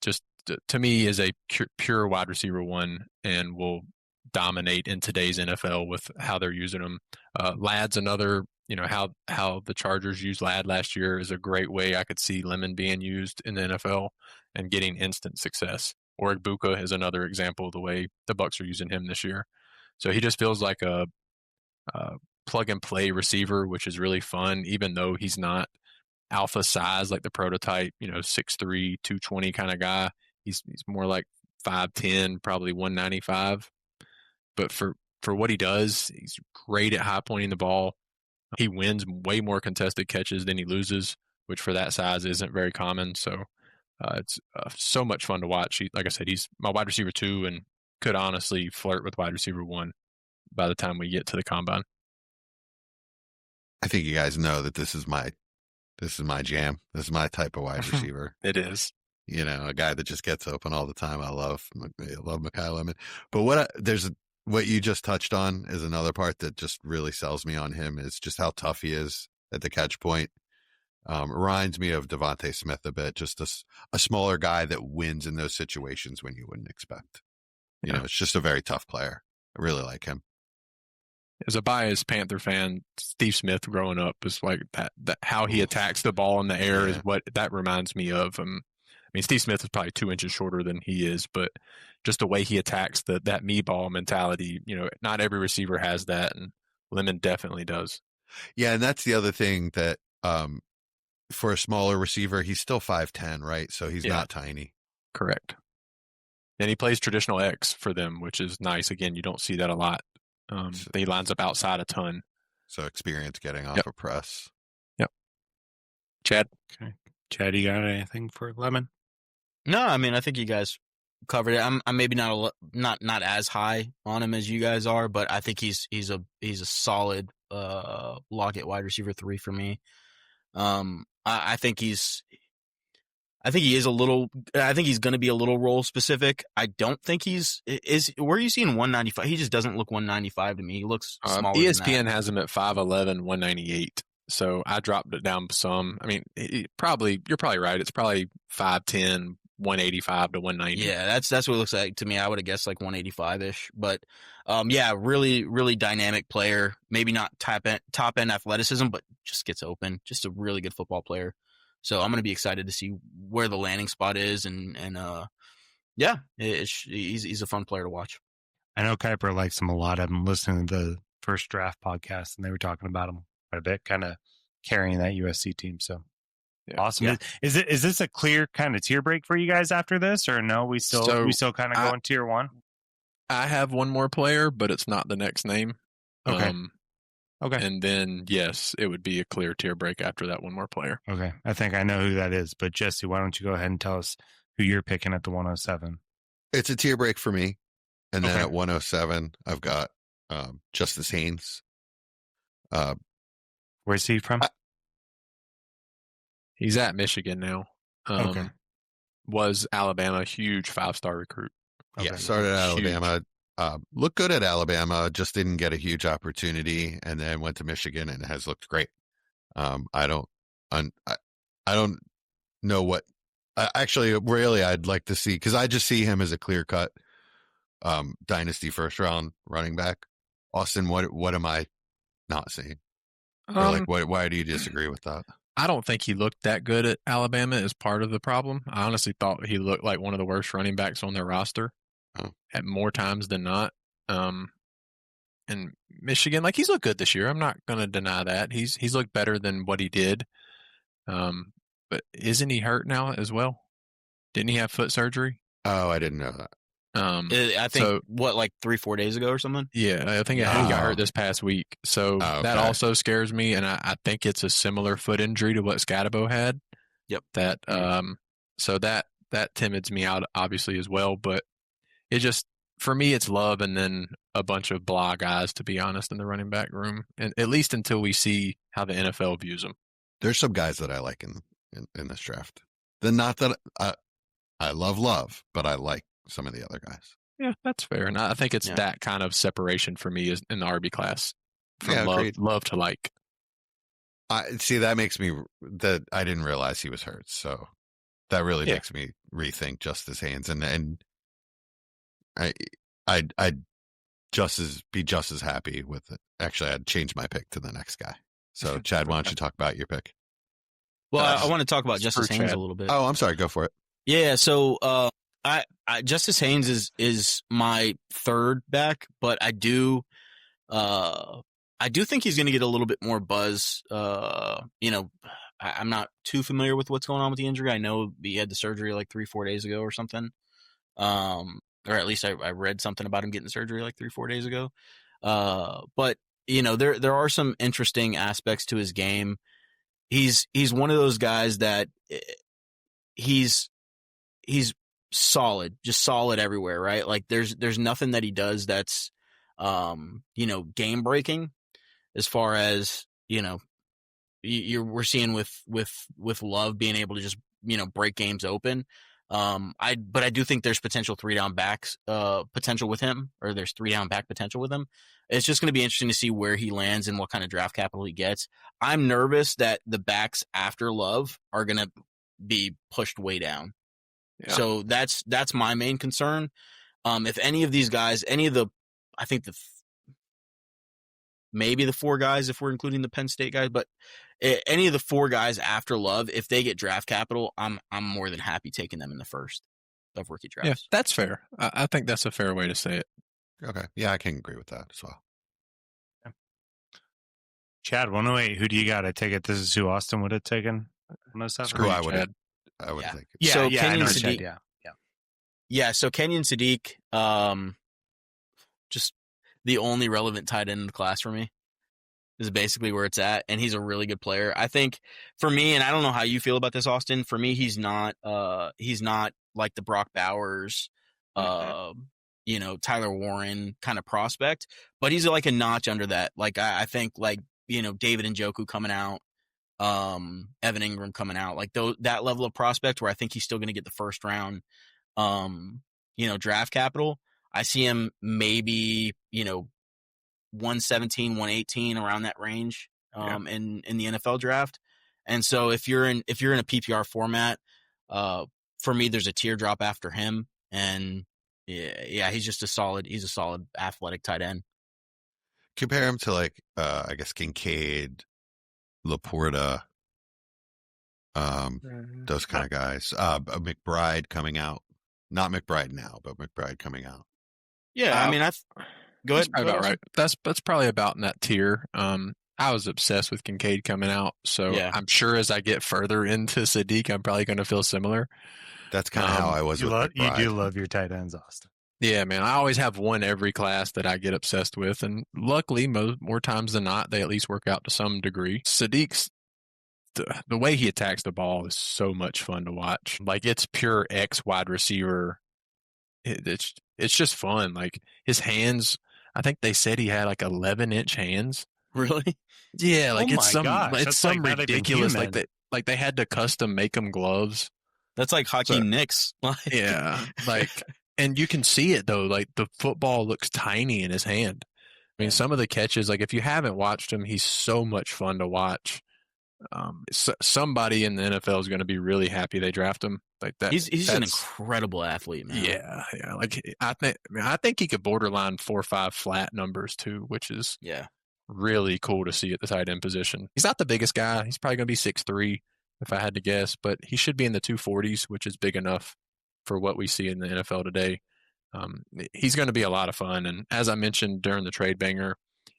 Just to me is a pure wide receiver 1 and will dominate in today's NFL with how they're using him. Ladd's another, how the Chargers used Ladd last year is a great way I could see Lemon being used in the NFL and getting instant success. Or Igbuka is another example of the way the Bucs are using him this year. So he just feels like a plug and play receiver, which is really fun, even though he's not alpha size like the prototype, 6'3", 220 kind of guy. He's more like 5'10", probably 195. But for what he does, he's great at high pointing the ball. He wins way more contested catches than he loses, which for that size isn't very common. So it's so much fun to watch. Like I said, he's my wide receiver 2, and could honestly flirt with wide receiver 1 by the time we get to the combine. I think you guys know that this is my jam. This is my type of wide receiver. It is. You know, a guy that just gets open all the time. I love Mekhi Lemon. But what you just touched on is another part that just really sells me on him is just how tough he is at the catch point. Reminds me of Devontae Smith a bit, just a smaller guy that wins in those situations when you wouldn't expect. You know, it's just a very tough player. I really like him. As a biased Panther fan, Steve Smith growing up is like that how he attacks the ball in the air is what that reminds me of. I mean, Steve Smith is probably 2 inches shorter than he is, but just the way he attacks that me ball mentality, you know, not every receiver has that, and Lemon definitely does. Yeah, and that's the other thing that for a smaller receiver, he's still 5'10", right? So he's not tiny. Correct. And he plays traditional X for them, which is nice. Again, you don't see that a lot. He lines up outside a ton. So experience getting off a press. Yep. Chad? Okay. Chad, you got anything for Lemon? No, I mean, I think you guys covered it. I'm maybe not as high on him as you guys are, but I think he's a solid Lockett wide receiver 3 for me. I think he is a little. I think he's going to be a little role specific. I don't think where are you seeing 195? He just doesn't look 195 to me. He looks smaller. ESPN than that. has him at 5'11", 198. So I dropped it down some. I mean, you're probably right. It's probably 5'10", 185 to 190. Yeah, that's what it looks like to me. I would have guessed like 185-ish. But yeah, really, really dynamic player. Maybe not top end athleticism, but just gets open. Just a really good football player. So I'm going to be excited to see where the landing spot is, and yeah, he's a fun player to watch. I know Kuiper likes him a lot. I've been listening to the First Draft podcast, and they were talking about him quite a bit, kind of carrying that USC team. So awesome. Yeah. Is this a clear kind of tier break for you guys after this, or no? We still kind of go in tier 1. I have one more player, but it's not the next name. Okay. Okay. And then, yes, it would be a clear tier break after that one more player. Okay. I think I know who that is, but Jesse, why don't you go ahead and tell us who you're picking at the 107? It's a tier break for me. And then at 107, I've got Justice Haynes. Where's he from? He's at Michigan now. Okay. Was Alabama, huge 5-star recruit. Yeah, started at Alabama. Looked good at Alabama, just didn't get a huge opportunity, and then went to Michigan and has looked great. I don't know what. Actually, really, I'd like to see, because I just see him as a clear cut Dynasty first round running back. Austin, what am I not seeing? Or why do you disagree with that? I don't think he looked that good at Alabama as part of the problem. I honestly thought he looked like one of the worst running backs on their roster at more times than not. And Michigan, like, he's looked good this year. I'm not going to deny that. He's looked better than what he did. But isn't he hurt now as well? Didn't he have foot surgery? Oh, I didn't know that. I think, like 3-4 days ago or something? Yeah, I think he got hurt this past week. So that also scares me, and I think it's a similar foot injury to what Scatabo had. Yep. That so that timids me out, obviously, as well. But it just, for me, it's Love and then a bunch of blah guys, to be honest, in the running back room, and at least until we see how the NFL views them. There's some guys that I like in this draft. Then not that I love, but I like some of the other guys. Yeah, that's fair. And I think it's that kind of separation for me is in the RB class. From love to like. See, that makes me that I didn't realize he was hurt. So that really makes me rethink Justice Haynes, and I'd be just as happy with it. Actually, I'd change my pick to the next guy. So Chad, why don't you talk about your pick? Well, I want to talk about Justice Haynes a little bit. Oh, I'm sorry. Go for it. Yeah. So, Justice Haynes is my third back, but I do think he's going to get a little bit more buzz. I'm not too familiar with what's going on with the injury. I know he had the surgery like 3-4 days ago or something. Or at least I read something about him getting the surgery like 3-4 days ago. But there are some interesting aspects to his game. He's one of those guys that he's just solid everywhere, right? Like there's nothing that he does that's, game breaking as far as, we're seeing with Love being able to just, break games open. But I do think there's potential 3-down backs, potential with him, or there's 3-down back potential with him. It's just going to be interesting to see where he lands and what kind of draft capital he gets. I'm nervous that the backs after Love are going to be pushed way down. Yeah. So that's my main concern. If any of these guys, I think maybe the 4 guys, if we're including the Penn State guys, but any of the 4 guys after Love, if they get draft capital, I'm more than happy taking them in the first of rookie drafts. Yeah, that's fair. I think that's a fair way to say it. Okay. Yeah, I can agree with that as well. Yeah. Chad, 108, who do you got? I take it this is who Austin would have taken? Screw I would take it. Yeah, so yeah, Kenyon Sadiq. Sadiq, yeah. So Kenyon Sadiq, just the only relevant tight end in the class for me is basically where it's at, and he's a really good player. I think for me, and I don't know how you feel about this, Austin. For me, he's not like the Brock Bowers, Tyler Warren kind of prospect, but he's like a notch under that. Like I think like David Njoku coming out, Evan Ingram coming out, like that level of prospect where I think he's still going to get the first round, draft capital. I see him maybe 117, 118 around that range, in the NFL draft. And so if you're in a PPR format, for me, there's a teardrop after him, and he's just a solid athletic tight end. Compare him to like, I guess Kincaid, Laporta, those kind of guys. McBride coming out, not McBride now, but McBride coming out. Yeah, I mean, go ahead. That's about right. That's probably about in that tier. I was obsessed with Kincaid coming out, so I'm sure as I get further into Sadiq, I'm probably going to feel similar. That's kind of how I was with McBride. You do love your tight ends, Austin. Yeah, man. I always have one every class that I get obsessed with, and luckily, more times than not, they at least work out to some degree. Sadiq's the way he attacks the ball is so much fun to watch. Like it's pure X wide receiver. It's just fun. Like his hands, I think they said he had like 11-inch hands. Really? Yeah, like it's some ridiculous like they had to custom make him gloves. That's like Hakeem Nicks. Yeah, like and you can see it though. Like the football looks tiny in his hand. I mean, some of the catches, like if you haven't watched him, he's so much fun to watch. Somebody in the NFL is going to be really happy they draft him like that. He's an incredible athlete, man. Yeah. Like I think he could borderline 4 or 5 flat numbers too, which is really cool to see at the tight end position. He's not the biggest guy. He's probably going to be 6'3" if I had to guess, but he should be in the 240s, which is big enough for what we see in the NFL today. He's going to be a lot of fun, and as I mentioned during the trade banger,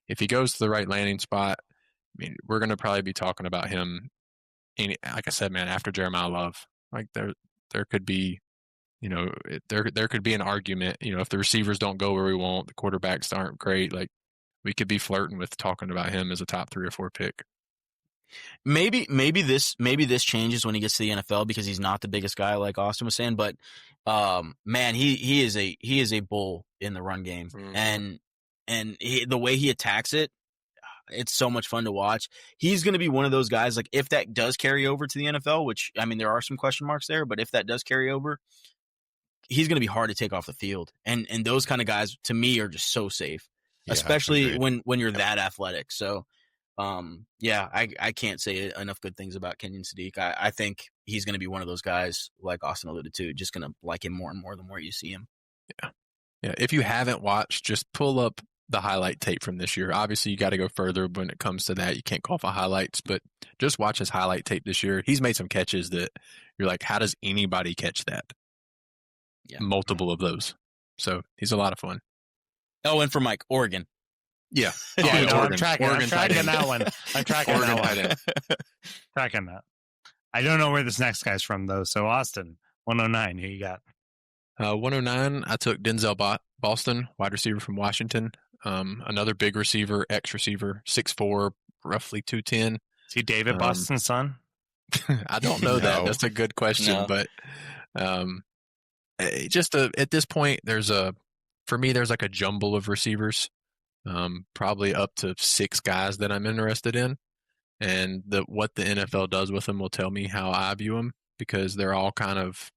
if he goes to the right landing spot, I mean, we're going to probably be talking about him, like I said, man, after Jeremiah Love. Like there could be, there could be an argument, if the receivers don't go where we want, the quarterbacks aren't great, like we could be flirting with talking about him as a top 3 or 4 pick. Maybe this changes when he gets to the NFL because he's not the biggest guy like Austin was saying, but man, he is a bull in the run game, and the way he attacks it, it's so much fun to watch. He's going to be one of those guys, like if that does carry over to the NFL, which I mean there are some question marks there, but if that does carry over, he's going to be hard to take off the field, and those kind of guys to me are just so safe, especially when you're that athletic. So. I can't say enough good things about Kenyon Sadiq. I think he's going to be one of those guys, like Austin alluded to, just going to like him more and more the more you see him. Yeah. If you haven't watched, just pull up the highlight tape from this year. Obviously, you got to go further when it comes to that. You can't call for highlights, but just watch his highlight tape this year. He's made some catches that you're like, how does anybody catch that? Yeah. Multiple of those. So he's a lot of fun. Oh, and for Mike, Oregon. Yeah. I'm tracking that one. I'm tracking Oregon that one. Tracking that. I don't know where this next guy's from, though. So, Austin, 109, who you got? 109, I took Denzel Boston, wide receiver from Washington. Another big receiver, ex-receiver, 6'4", roughly 210. Is he David Boston's son? I don't know that. That's a good question, but At this point, for me, there's like a jumble of receivers, probably up to 6 guys that I'm interested in. And what the NFL does with them will tell me how I view them, because they're all kind of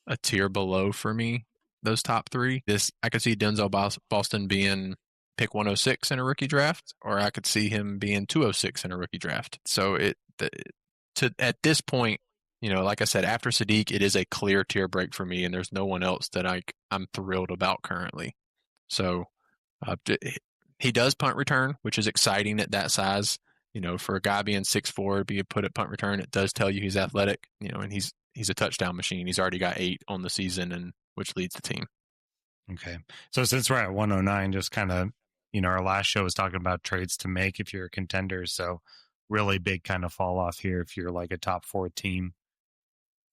a tier below for me, those top 3. I could see Denzel Boston being pick 106 in a rookie draft, or I could see him being 206 in a rookie draft. So at this point, like I said, after Sadiq, it is a clear tier break for me, and there's no one else that I'm thrilled about currently. So he does punt return, which is exciting at that size. For a guy being 6'4", being put at punt return, it does tell you he's athletic, and he's a touchdown machine. He's already got 8 on the season, and which leads the team. Okay. So since we're at 109, just kind of, our last show was talking about trades to make if you're a contender. So really big kind of fall off here if you're like a top 4 team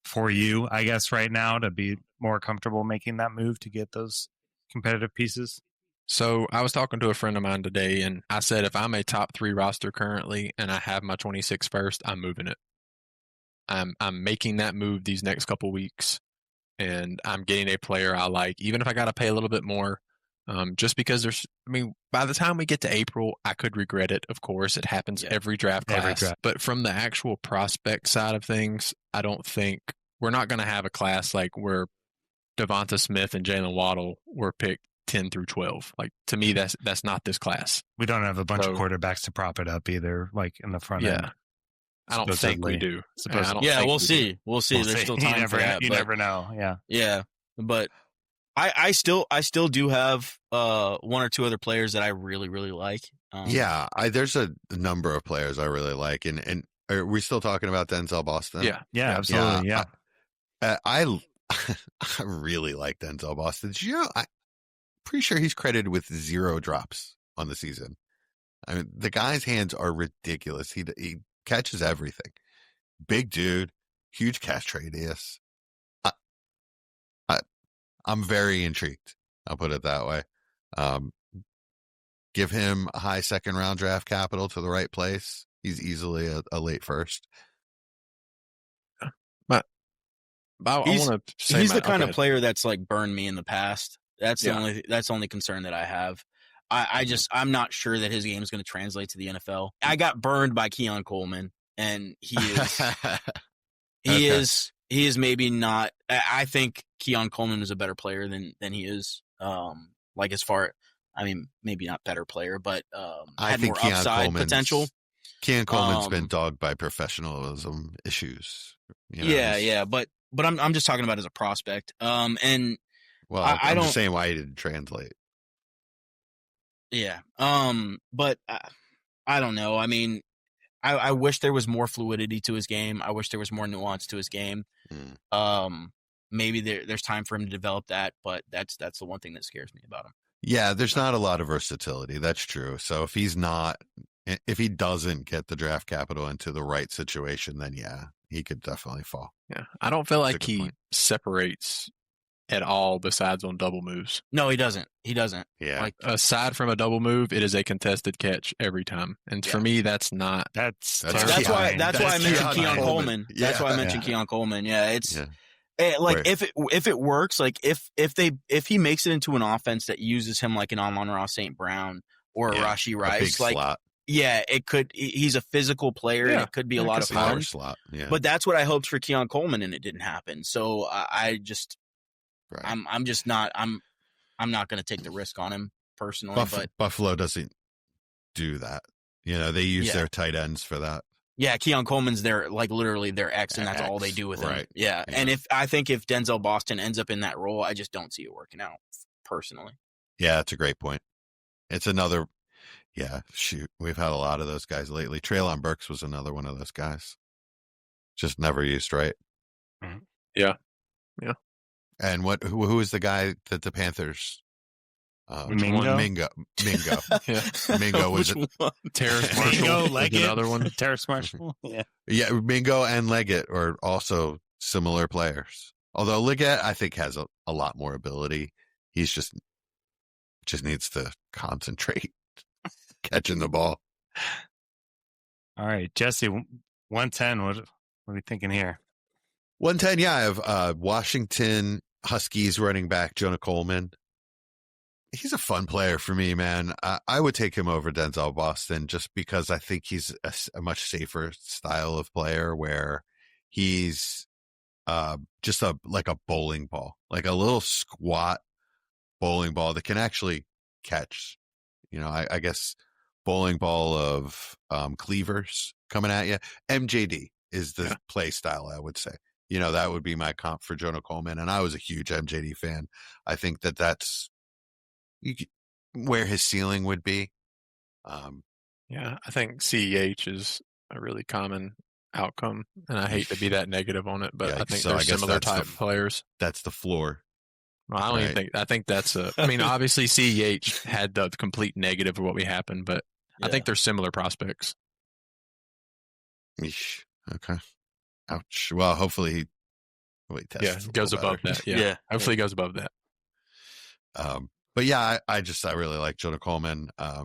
for you, I guess, right now, to be more comfortable making that move to get those competitive pieces. So I was talking to a friend of mine today, and I said, if I'm a top 3 roster currently and I have my 26 first, I'm moving it. I'm making that move these next couple weeks, and I'm getting a player I like, even if I got to pay a little bit more, just because by the time we get to April, I could regret it. Of course, it happens every draft class. But from the actual prospect side of things, I don't think we're not going to have a class like where Devonta Smith and Jalen Waddle were picked 10 through 12. Like, to me, that's not this class. We don't have a bunch of quarterbacks to prop it up either, like in the front end. I don't think we do. We'll see. We'll see. There's still time for that. You never know. Yeah. But I still do have 1 or 2 other players that I really, really like. There's a number of players I really like, and are we still talking about Denzel Boston? Yeah, absolutely. Yeah. I really like Denzel Boston. I'm pretty sure he's credited with 0 drops on the season. I mean, the guy's hands are ridiculous. He catches everything. Big dude, huge catch radius. I'm very intrigued. I'll put it that way. Give him a high 2nd round draft capital to the right place. He's easily a late first. He's the kind of player that's like burned me in the past. That's the only concern that I have. I'm not sure that his game is going to translate to the NFL. I got burned by Keon Coleman, and he is maybe not. I think Keon Coleman is a better player than he is. Maybe not better player, but I think more upside potential. Keon Coleman's been dogged by professionalism issues. But I'm just talking about as a prospect. I'm just saying why he didn't translate. Yeah. But I don't know. I mean, I wish there was more fluidity to his game. I wish there was more nuance to his game. Maybe there's time for him to develop that, but that's the one thing that scares me about him. Yeah, there's not a lot of versatility. That's true. So if he doesn't get the draft capital into the right situation, then he could definitely fall. Yeah. I don't feel like he separates at all besides on double moves. No, he doesn't. Yeah. Like, aside from a double move, it is a contested catch every time. And for me, that's why I mentioned Keon Coleman. That's why I mentioned Keon Coleman. Yeah, it's if it works, like if he makes it into an offense that uses him like an Amon-Ra St. Brown or a Rashee Rice, like slot. It could. He's a physical player, and it could be a lot of fun. Slot. Yeah. But that's what I hoped for Keon Coleman, and it didn't happen. So I'm not going to take the risk on him personally. But Buffalo doesn't do that. They use their tight ends for that. Yeah, Keon Coleman's literally their X, and that's all they do with him. Right. Yeah. And if Denzel Boston ends up in that role, I just don't see it working out personally. Yeah, that's a great point. It's another. Yeah, shoot, we've had a lot of those guys lately. Treylon Burks was another one of those guys. Just never used right. Mm-hmm. Yeah. And who is the guy that the Panthers? Mingo. Mingo was it? Terrace Marshall. Leggett. Another one. Terrace Marshall. Yeah. Mingo and Leggett are also similar players. Although Leggett, I think, has a lot more ability. He's just needs to concentrate catching the ball. All right, Jesse, 110. What are we thinking here? 110. Yeah, I have Washington Huskies running back Jonah Coleman. He's a fun player for me, man. I would take him over Denzel Boston just because I think he's a much safer style of player where he's just like a bowling ball, like a little squat bowling ball that can actually catch. I guess bowling ball of cleavers coming at you. MJD is the play style, I would say. That would be my comp for Jonah Coleman, and I was a huge MJD fan. I think that's where his ceiling would be. Yeah, I think CEH is a really common outcome, and I hate to be that negative on it, but I think they're similar type players. That's the floor. Well, I don't even think. I think that's I mean, obviously CEH had the complete negative of what we happened, but I think they're similar prospects. Eesh. Okay. Ouch. Well, hopefully he tests goes above that. Yeah. Hopefully he goes above that. But yeah, I really like Jonah Coleman. I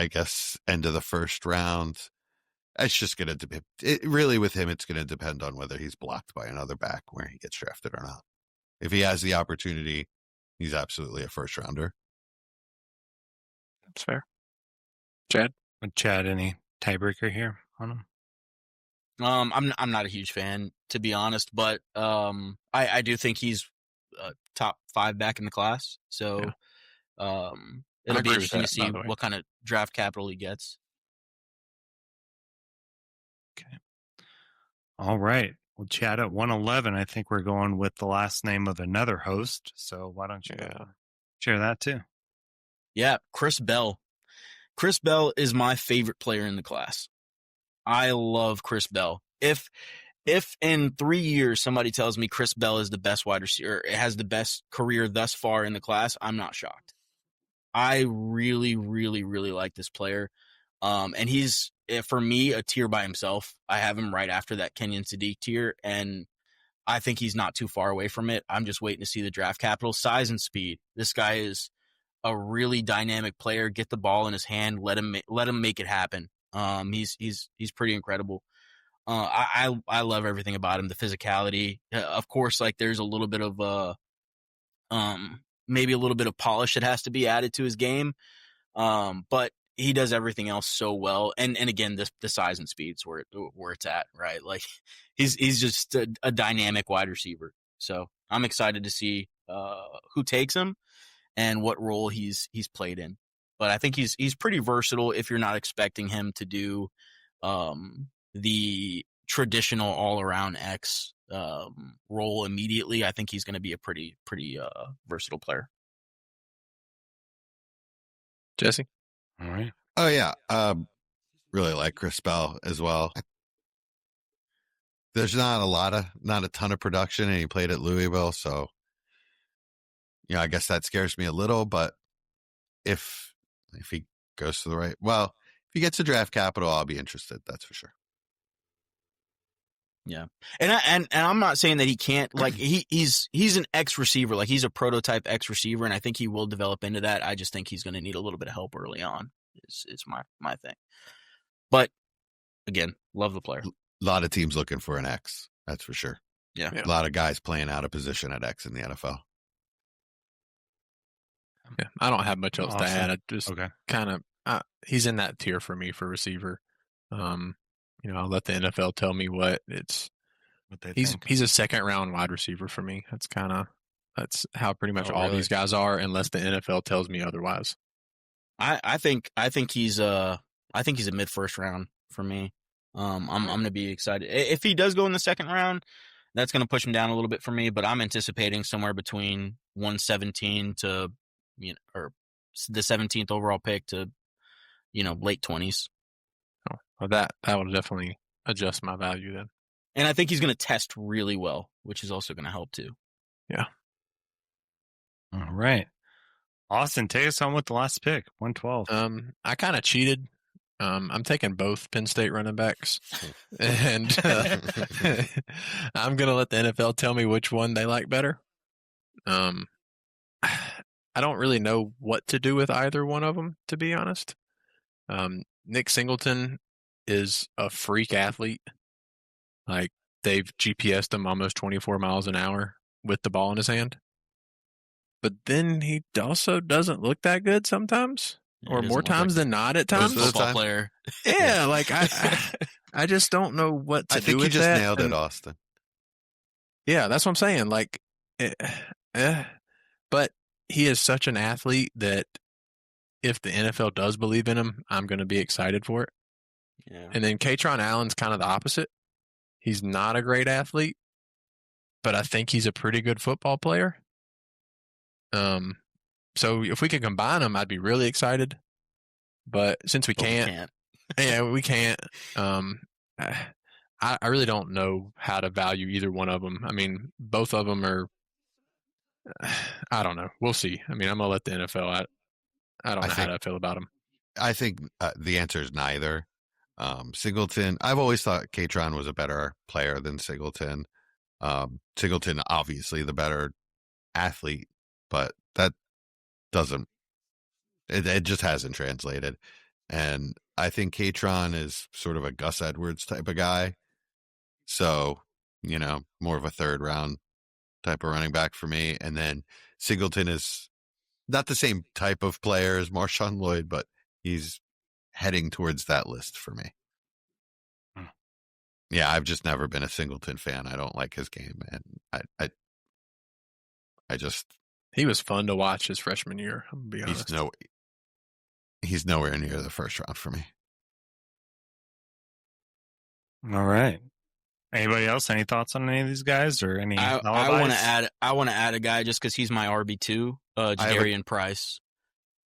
guess end of the first round. It's just going to depend. Really, with him, it's going to depend on whether he's blocked by another back where he gets drafted or not. If he has the opportunity, he's absolutely a first rounder. That's fair. Chad? Chad, any tiebreaker here on him? I'm not a huge fan, to be honest, but I do think he's top 5 back in the class. So it'll be interesting to see what kind of draft capital he gets. Okay. All right. Well, Chad, at 111, I think we're going with the last name of another host. So why don't you share that too? Yeah, Chris Bell. Chris Bell is my favorite player in the class. I love Chris Bell. If in 3 years somebody tells me Chris Bell is the best wide receiver, has the best career thus far in the class, I'm not shocked. I really, really, really like this player. And he's, for me, a tier by himself. I have him right after that Kenyon Sadiq tier, and I think he's not too far away from it. I'm just waiting to see the draft capital, size, and speed. This guy is a really dynamic player. Get the ball in his hand, let him make it happen. He's pretty incredible. I love everything about him. The physicality, of course. Like there's a little bit of maybe a little bit of polish that has to be added to his game. But he does everything else so well. And again, the size and speed's where it's at, right? Like he's just a dynamic wide receiver. So I'm excited to see who takes him and what role he's played in. But I think he's pretty versatile if you're not expecting him to do the traditional all-around X role immediately. I think he's going to be a pretty versatile player. Jesse? All right. Oh, yeah. Really like Chris Bell as well. There's not a ton of production, and he played at Louisville, so I guess that scares me a little. But if he goes to the right, well, if he gets a draft capital, I'll be interested. That's for sure. Yeah, and I'm not saying that he can't. Like he's an X receiver, like he's a prototype X receiver, and I think he will develop into that. I just think he's going to need a little bit of help early on. Is my thing. But again, love the player. A lot of teams looking for an X. That's for sure. Yeah. A lot of guys playing out of position at X in the NFL. Yeah, I don't have much else to add. I just kind of he's in that tier for me for receiver. I'll let the NFL tell me what they think. He's a second round wide receiver for me. That's how pretty much all these guys are, unless the NFL tells me otherwise. I think he's a mid first round for me. I'm going to be excited if he does go in the second round. That's going to push him down a little bit for me, but I'm anticipating somewhere between 117 to or the 17th overall pick to late 20s. Oh, well, that will definitely adjust my value then. And I think he's going to test really well, which is also going to help too. Yeah. All right. Austin, take us on with the last pick, 112. I kind of cheated. I'm taking both Penn State running backs, and I'm going to let the NFL tell me which one they like better. I don't really know what to do with either one of them, to be honest. Nick Singleton is a freak athlete. Like, they've GPSed him almost 24 miles an hour with the ball in his hand. But then he also doesn't look that good sometimes, Yeah, or he doesn't more look like times than not at Good Most times. of the football time. player. Yeah, like I just don't know what to I do think you with just that. nailed it, And Austin. yeah, that's what I'm saying. Like, eh, but he is such an athlete that if the NFL does believe in him, I'm going to be excited for it. Yeah. And then Katron Allen's kind of the opposite. He's not a great athlete, but I think he's a pretty good football player. So if we could combine them, I'd be really excited. But since we But we can't, can't. yeah, we can't. I really don't know how to value either one of them. I mean, both of them are. I don't know. We'll see. I mean, I'm gonna let the NFL. I don't know how to feel about them. I think the answer is neither. Singleton, I've always thought Katron was a better player than Singleton. Singleton, obviously the better athlete, but that doesn't, it just hasn't translated. And I think Katron is sort of a Gus Edwards type of guy. So, more of a third round type of running back for me. And then Singleton is not the same type of player as Marshawn Lloyd, but he's heading towards that list for me. Yeah, I've just never been a Singleton fan. I don't like his game, and I just He was fun to watch his freshman year. I'm gonna be honest. he's nowhere near the first round for me. All right. Anybody else? Any thoughts on any of these guys or any? I alibis? want to add a guy just because he's my RB2, Jadarian Price.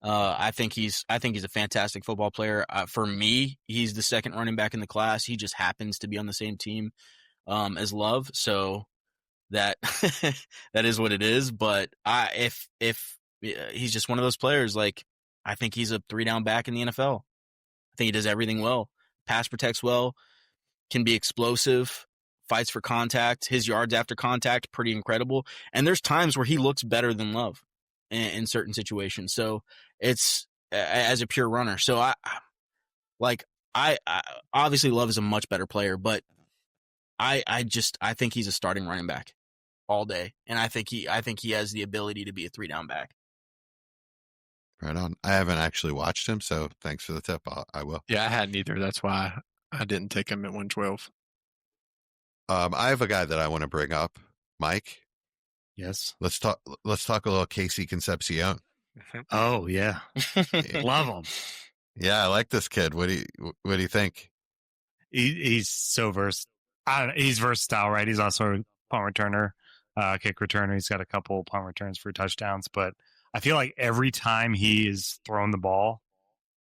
I think he's a fantastic football player. For me, he's the second running back in the class. He just happens to be on the same team as Love, so that that is what it is. But if he's just one of those players, like I think he's a 3-down back in the NFL. I think he does everything well. Pass protects well, can be explosive, fights for contact. His yards after contact, pretty incredible. And there's times where he looks better than Love in certain situations. So it's as a pure runner. So I obviously Love is a much better player, but I think he's a starting running back all day. And I think he has the ability to be a 3-down back. Right on. I haven't actually watched him, so thanks for the tip. I will. Yeah, I hadn't either. That's why I didn't take him at 112. I have a guy that I want to bring up, Mike. Yes. Let's talk a little Casey Concepcion. Oh yeah, love him. Yeah, I like this kid. What do you think? He's so versatile. He's versatile, right? He's also a punt returner, kick returner. He's got a couple punt returns for touchdowns, but I feel like every time he is thrown the ball,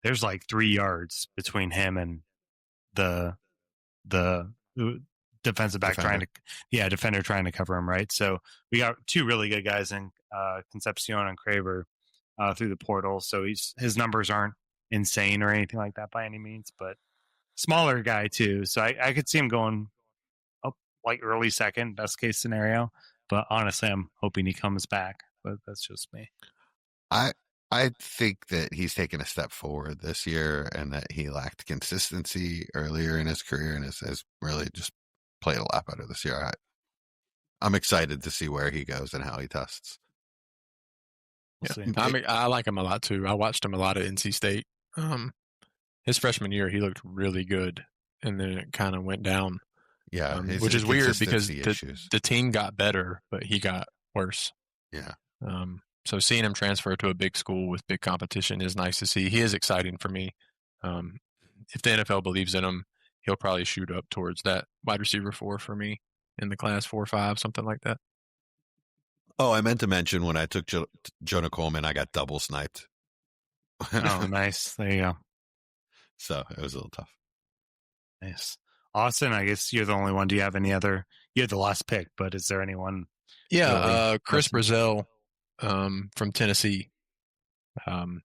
there's like 3 yards between him and the defensive back defender trying to cover him, right? So we got 2 really good guys in Concepcion and Craver through the portal. So his numbers aren't insane or anything like that by any means, but smaller guy too. So I could see him going up like early second, best case scenario. But honestly, I'm hoping he comes back. But that's just me. I think that he's taken a step forward this year and that he lacked consistency earlier in his career and has really just played a lot better this year. I'm excited to see where he goes and how he tests. We'll Yeah, I like him a lot too. I watched him a lot at NC State. His freshman year, he looked really good, and then it kind of went down. Yeah, which is weird because issues. the team got better, but he got worse. Yeah. So seeing him transfer to a big school with big competition is nice to see. He is exciting for me. If the NFL believes in him, he'll probably shoot up towards that wide receiver 4 for me in the class 4 or 5, something like that. Oh, I meant to mention when I took Jonah Coleman, I got double sniped. Oh, nice. There you go. So it was a little tough. Nice. Austin, I guess you're the only one. Do you have any other? You had the last pick, but is there anyone? Yeah, Chris Brazell from Tennessee.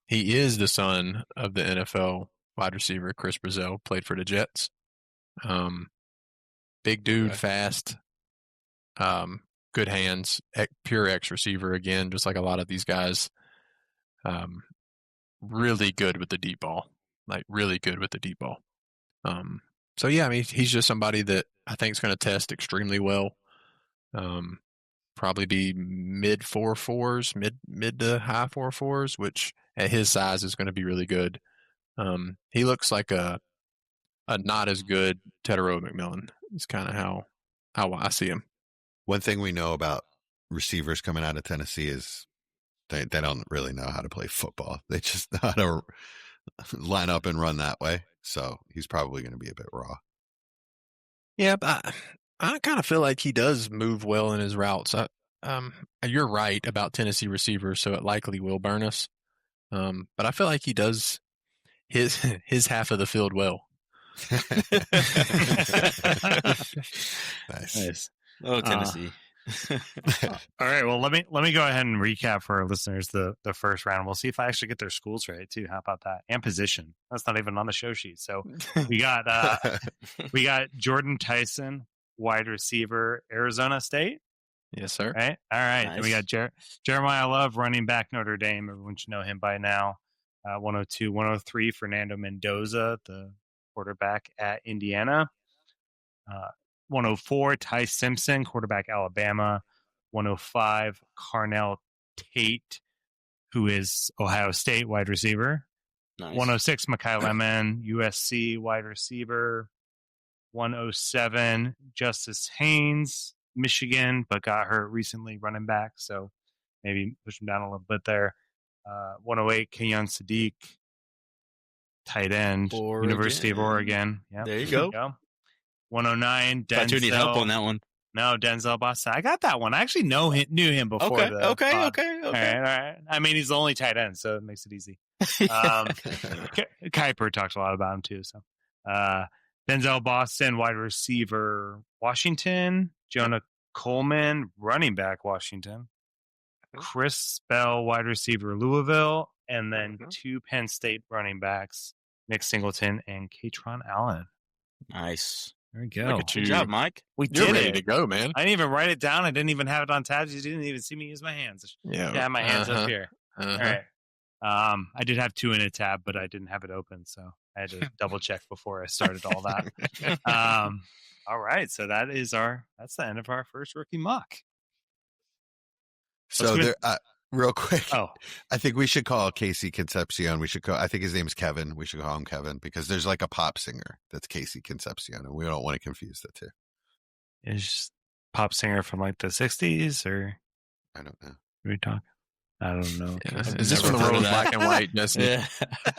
He is the son of the NFL wide receiver Chris Brazell, played for the Jets. Big dude, fast, good hands, pure X receiver again, just like a lot of these guys. Really good with the deep ball, like really good with the deep ball. So yeah, I mean, he's just somebody that I think is going to test extremely well. Probably be mid 4.4s, mid to high 4.4s, which at his size is going to be really good. He looks like a not as good Tedero McMillan. It's kind of how I see him. One thing we know about receivers coming out of Tennessee is they don't really know how to play football. They just know how to line up and run that way. So he's probably going to be a bit raw. Yeah, but I kind of feel like he does move well in his routes. You're right about Tennessee receivers, so it likely will burn us. But I feel like he does his half of the field well. Nice. Oh, Tennessee. All right. Well, let me go ahead and recap for our listeners the first round. We'll see if I actually get their schools right too. How about that? And position. That's not even on the show sheet. So we got Jordan Tyson, wide receiver, Arizona State. Yes, sir. Right. All right. Nice. Then we got Jeremiah Love, running back, Notre Dame. Everyone should know him by now. 102, 103, Fernando Mendoza, the quarterback at Indiana. 104, Ty Simpson, quarterback, Alabama. 105, Carnell Tate, who is Ohio State wide receiver. Nice. 106, Mekhi Lemon, USC wide receiver. 107, Justice Haynes, Michigan, but got hurt recently, running back, so maybe push him down a little bit there. 108, Kenyon Sadiq, tight end, Oregon. University of Oregon. Yep, There you go. 109, Denzel. Thought you need help on that one. No, Denzel Boston. I got that one. I actually knew him before. Okay. the pod. Okay. All right. I mean, he's the only tight end, so it makes it easy. Kuiper talks a lot about him too. So, Denzel Boston, wide receiver, Washington. Jonah Coleman, running back, Washington. Chris Bell, wide receiver, Louisville, and then two Penn State running backs, Nick Singleton and Katron Allen. Nice. There we go. Look at you. Good job, Mike. We You're did ready it. to go, man. I didn't even write it down. I didn't even have it on tabs. You didn't even see me use my hands. Yeah. I have my hands up here. All right. I did have two in a tab, but I didn't have it open, so I had to double check before I started all that. All right, so that's the end of our first rookie mock. So there, real quick, Oh, I think we should call Casey Concepcion. I think his name is Kevin. We should call him Kevin because there's like a pop singer that's Casey Concepcion, and we don't want to confuse the two. is pop singer from like the 60s, or I don't know. what are we talking? I don't know. Yeah. I've Is this never when the heard world of was that. black and white, Jesse? Yeah.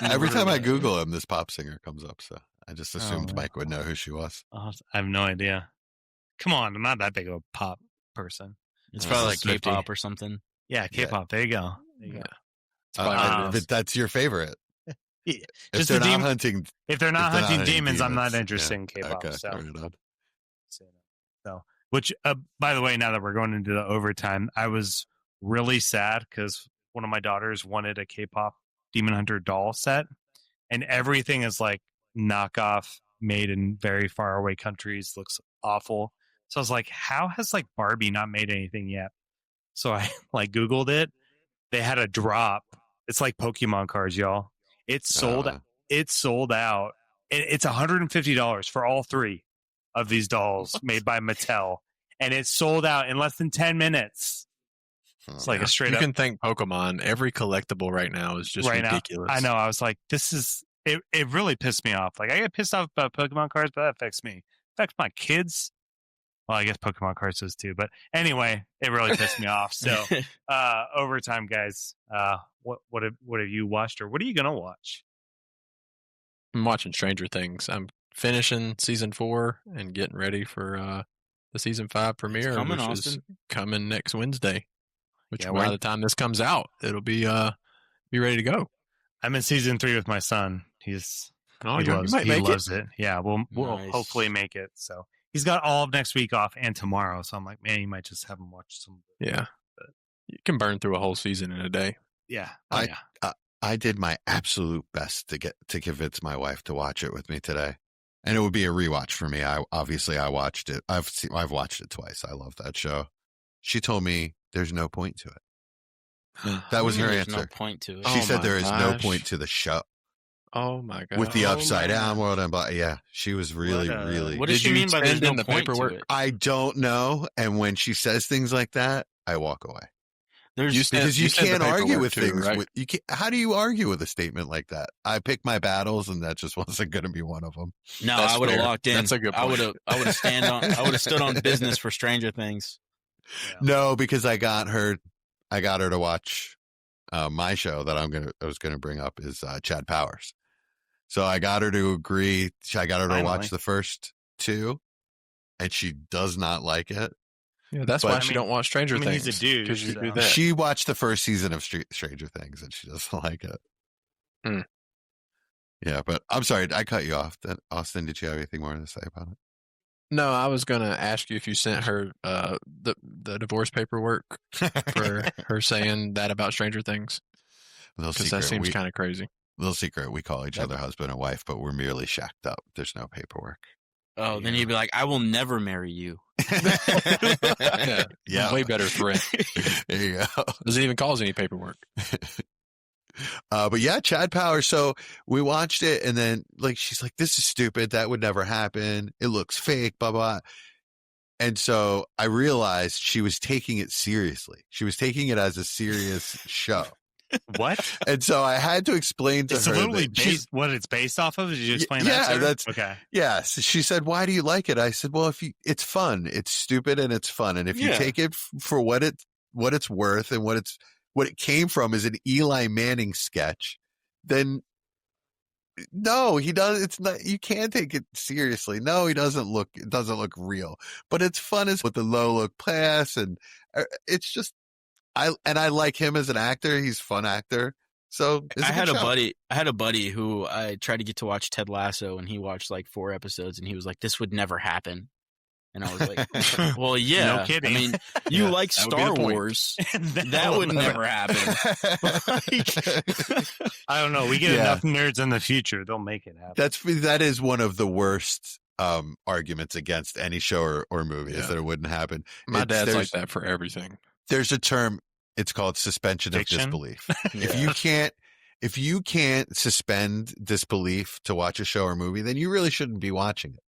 Every time I Google him, this pop singer comes up. So I just assumed man. Mike would know who she was. I have no idea. Come on, I'm not that big of a pop person. It's probably like Swiftie. K-pop or something. Yeah, K-pop. There you go. But that's your favorite. Yeah. If Just they're the not demon- hunting, If they're not if they're not hunting hunting demons, I'm not demons, interested yeah. in K-pop. okay, So. right on. So, which, by the way, now that we're going into the overtime, I was really sad because one of my daughters wanted a K-pop Demon Hunter doll set, and everything is like knockoff, made in very far away countries, looks awful. So I was like, how has like Barbie not made anything yet? So I like Googled it. They had a drop. It's like Pokemon cards, y'all. It's sold. It's sold out. It's $150 for all three of these dolls made by Mattel, and it's sold out in less than 10 minutes. It's like a straight You up. can thank Pokemon. Every collectible right now is just Right now, ridiculous. I know. I was like, this is it. It really pissed me off. Like I get pissed off about Pokemon cards, but that affects me. It affects my kids. Well, I guess Pokemon cards does too. But anyway, it really pissed me off. So overtime, guys. What have you watched, or what are you gonna watch? I'm watching Stranger Things. I'm finishing season 4 and getting ready for the season 5 premiere, coming, which is Austin. coming next Wednesday. Which Yeah, by the time this comes out, it'll be ready to go. I'm in season 3 with my son. He You loves, might he make loves it. Yeah, we'll Nice. hopefully make it. So he's got all of next week off and tomorrow. So I'm like, man, you might just have him watch some. Yeah, you can burn through a whole season in a day. Yeah, I did my absolute best to convince my wife to watch it with me today, and it would be a rewatch for me. I watched it. I've watched it twice. I love that show. She told me there's no point to it. That was her There's answer. no point to it. She Oh said my there is no gosh. point to the show. Oh my god! with the Oh, upside man. down world, and yeah, she was really, really. What does Did she you mean by there's send no in the point to paperwork? it? I don't know, and when she says things like that, I walk away. There's Because you sent the can't argue paperwork with too, things. right? You can't, how do you argue with a statement like that? I pick my battles, and that just wasn't going to be one of them. no, That's I would have fair. locked in. That's a good I would point. have stood on business for Stranger Things. Yeah. No, because I got her to watch my show that I was gonna bring up is Chad Powers. So I got her to agree. I got her to Finally. watch the first two, and she does not like it. Yeah, that's But- why I she mean- don't watch Stranger I mean, Things. he's a dude, because you so- do that. She watched the first season of Stranger Things, and she doesn't like it. Hmm. Yeah, but I'm sorry, I cut you off. Austin, did you have anything more to say about it? No, I was gonna ask you if you sent her the divorce paperwork for her saying that about Stranger Things, Little because that secret, seems kind of crazy. little secret. We call each other husband and wife, but we're merely shacked up. There's no paperwork. Oh, then you'd be like, I will never marry you. Yeah, Yeah. way better threat. There you go. Doesn't even cause any paperwork. But yeah, Chad Powers. So we watched it, and then like she's like, "This is stupid. That would never happen. It looks fake." Blah blah. And so I realized she was taking it seriously. She was taking it as a serious show. What? And so I had to explain to It's her literally that she's, based, what it's based off of. Did you explain yeah, that? to her? that's- Okay. yes. She said, "Why do you like it?" I said, "Well, it's fun. It's stupid and it's fun. And if you Yeah. take it for what it's worth and what it came from is an Eli Manning sketch, then no, he does. It's not. You can't take it seriously. No, it doesn't look real. But it's fun as with the low look pass, and it's just I like him as an actor. He's a fun actor. So it's I a had good a show. buddy who I tried to get to watch Ted Lasso, and he watched like 4 episodes, and he was like, "This would never happen." And I was like, "Well, yeah, No kidding. I mean, you Yeah, like that would be Star the point. Wars? That would never happen." I don't know. We get Yeah. enough nerds in the future; they'll make it happen. That is one of the worst arguments against any show or movie is Yeah. that it wouldn't happen. My dad's like there's- that for everything. There's a term. It's called suspension Fiction? of disbelief. Yeah. If you can't suspend disbelief to watch a show or movie, then you really shouldn't be watching it.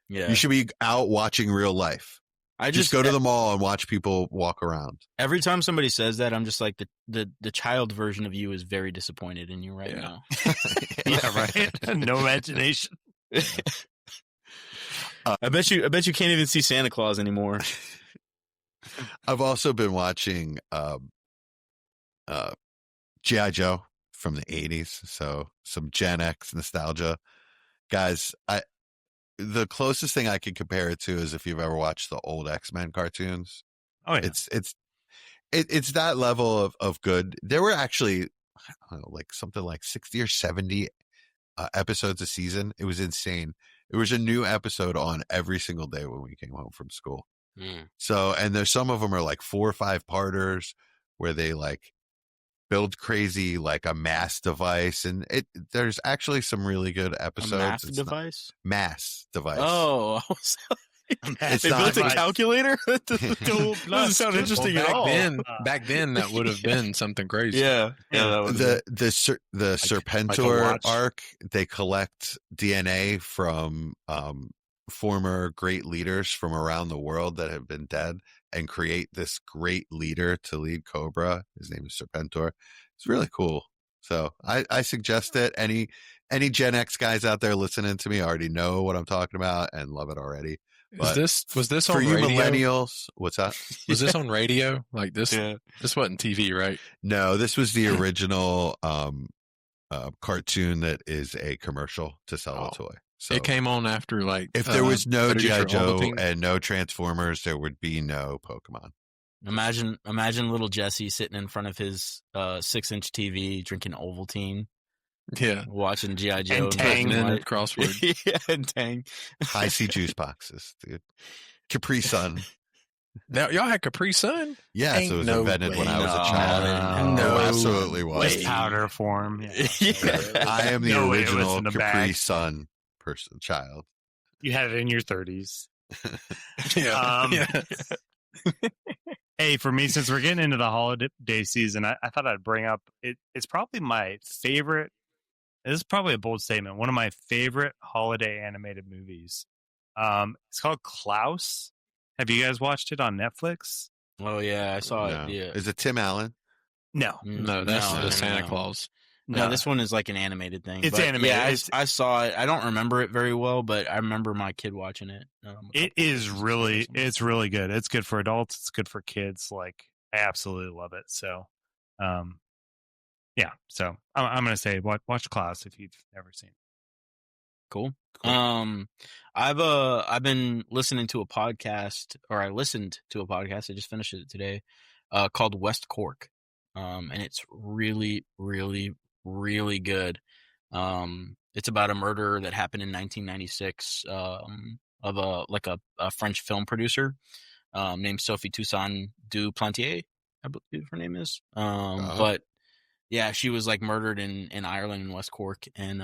Yeah, You should be out watching real life. I Just go to the mall and watch people walk around. every time somebody says that, I'm just like the child version of you is very disappointed in you right Yeah. now. Yeah, right. No imagination. I bet you can't even see Santa Claus anymore. I've also been watching G.I. Joe from the 80s, so some Gen X nostalgia. Guys, the closest thing I can compare it to is if you've ever watched the old X-Men cartoons. Oh yeah. It's that level of good. There were actually I don't know, like something like 60 or 70 episodes a season. It was insane. There was a new episode on every single day when we came home from school. So, and there's some of them are like 4 or 5 parters where they like build crazy like a mass device, and there's actually some really good episodes. A math It's not- device? mass device. Oh, I was It's they not built a like- calculator? That doesn't sound interesting at all. Back then, that would have been something crazy. Yeah, that was the Serpentor watch. arc, they collect DNA from former great leaders from around the world that have been dead and create this great leader to lead Cobra. His name is Serpentor. It's really cool. So I suggest it. Any Gen X guys out there listening to me already know what I'm talking about and love it already. But Was this for on you radio? millennials, what's that? Was this on radio? Like this? Yeah. This wasn't TV, right? No, this was the original cartoon that is a commercial to sell Oh. a toy. So It came on after like if there was no Better Get G.I. Your Joe Ovaltine. and no Transformers, there would be no Pokemon. Imagine little Jesse sitting in front of his 6-inch TV drinking Ovaltine, Yeah, watching G.I. Joe And Tang. Black and White. crossword. Yeah, and Tang. High C juice boxes, dude. Capri Sun. Now, y'all had Capri Sun. Yes, Ain't it was no invented when way. I was a No. child. No It absolutely was. Just powder form. Yeah. Yeah. I am the No way it was original in a Capri bag. Sun child. You had it in your 30s. Yeah, Um, yeah. Hey, for me, since we're getting into the holiday season, I thought I'd bring up it's probably my favorite this is probably a bold statement. One of my favorite holiday animated movies. It's called Klaus. Have you guys watched it on Netflix? Oh yeah, I saw No. it. Yeah. Is it Tim Allen? No. No, that's No, the Santa no. Claus. No, this one is like an animated thing. It's But animated. Yeah, It's- I saw it. I don't remember it very well, but I remember my kid watching it. It is really, it's really good. It's good for adults. It's good for kids. Like, I absolutely love it. So, yeah. So I'm going to say watch Klaus if you've never seen it. Cool. I've been listening to a podcast, or I listened to a podcast. I just finished it today, called West Cork. And it's really, really, really good. It's about a murder that happened in 1996, of a French film producer, named Sophie Toussaint du Plantier, I believe her name is. But yeah, she was like murdered in Ireland, in West Cork, and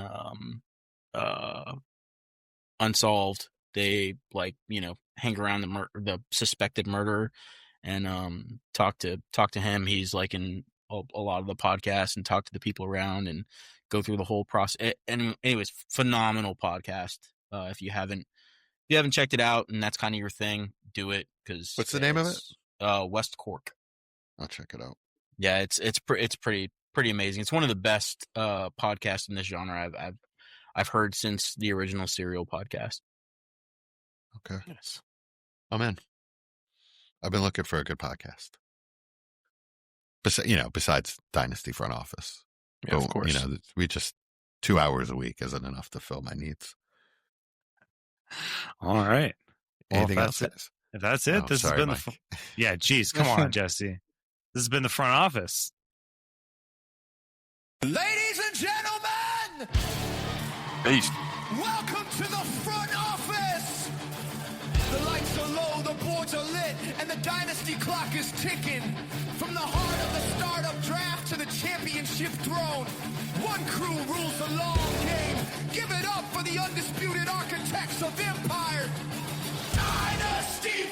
unsolved. They hang around the suspected murderer and talk to him. He's like in a lot of the podcasts and talk to the people around and go through the whole process. And anyways, phenomenal podcast. If you haven't checked it out and that's kind of your thing, do it. Because What's the name of it? West Cork. I'll check it out. Yeah, it's pretty amazing. It's one of the best podcasts in this genre I've heard since the original Serial podcast. Okay. Yes. I'm in. I've been looking for a good podcast. Besides Dynasty Front Office. Yeah, of course. We just 2 hours a week isn't enough to fill my needs. All right. Well, Anything else? if that's it, this sorry, has been Mike. yeah, geez, come on, Jesse. This has been the front office. Ladies and gentlemen, Beast. welcome to the front office. The lights are low, the boards are lit, and the dynasty clock is ticking. From the heart of the startup draft to the championship throne, one crew rules the long game. Give it up for the undisputed architects of empire, Dynasty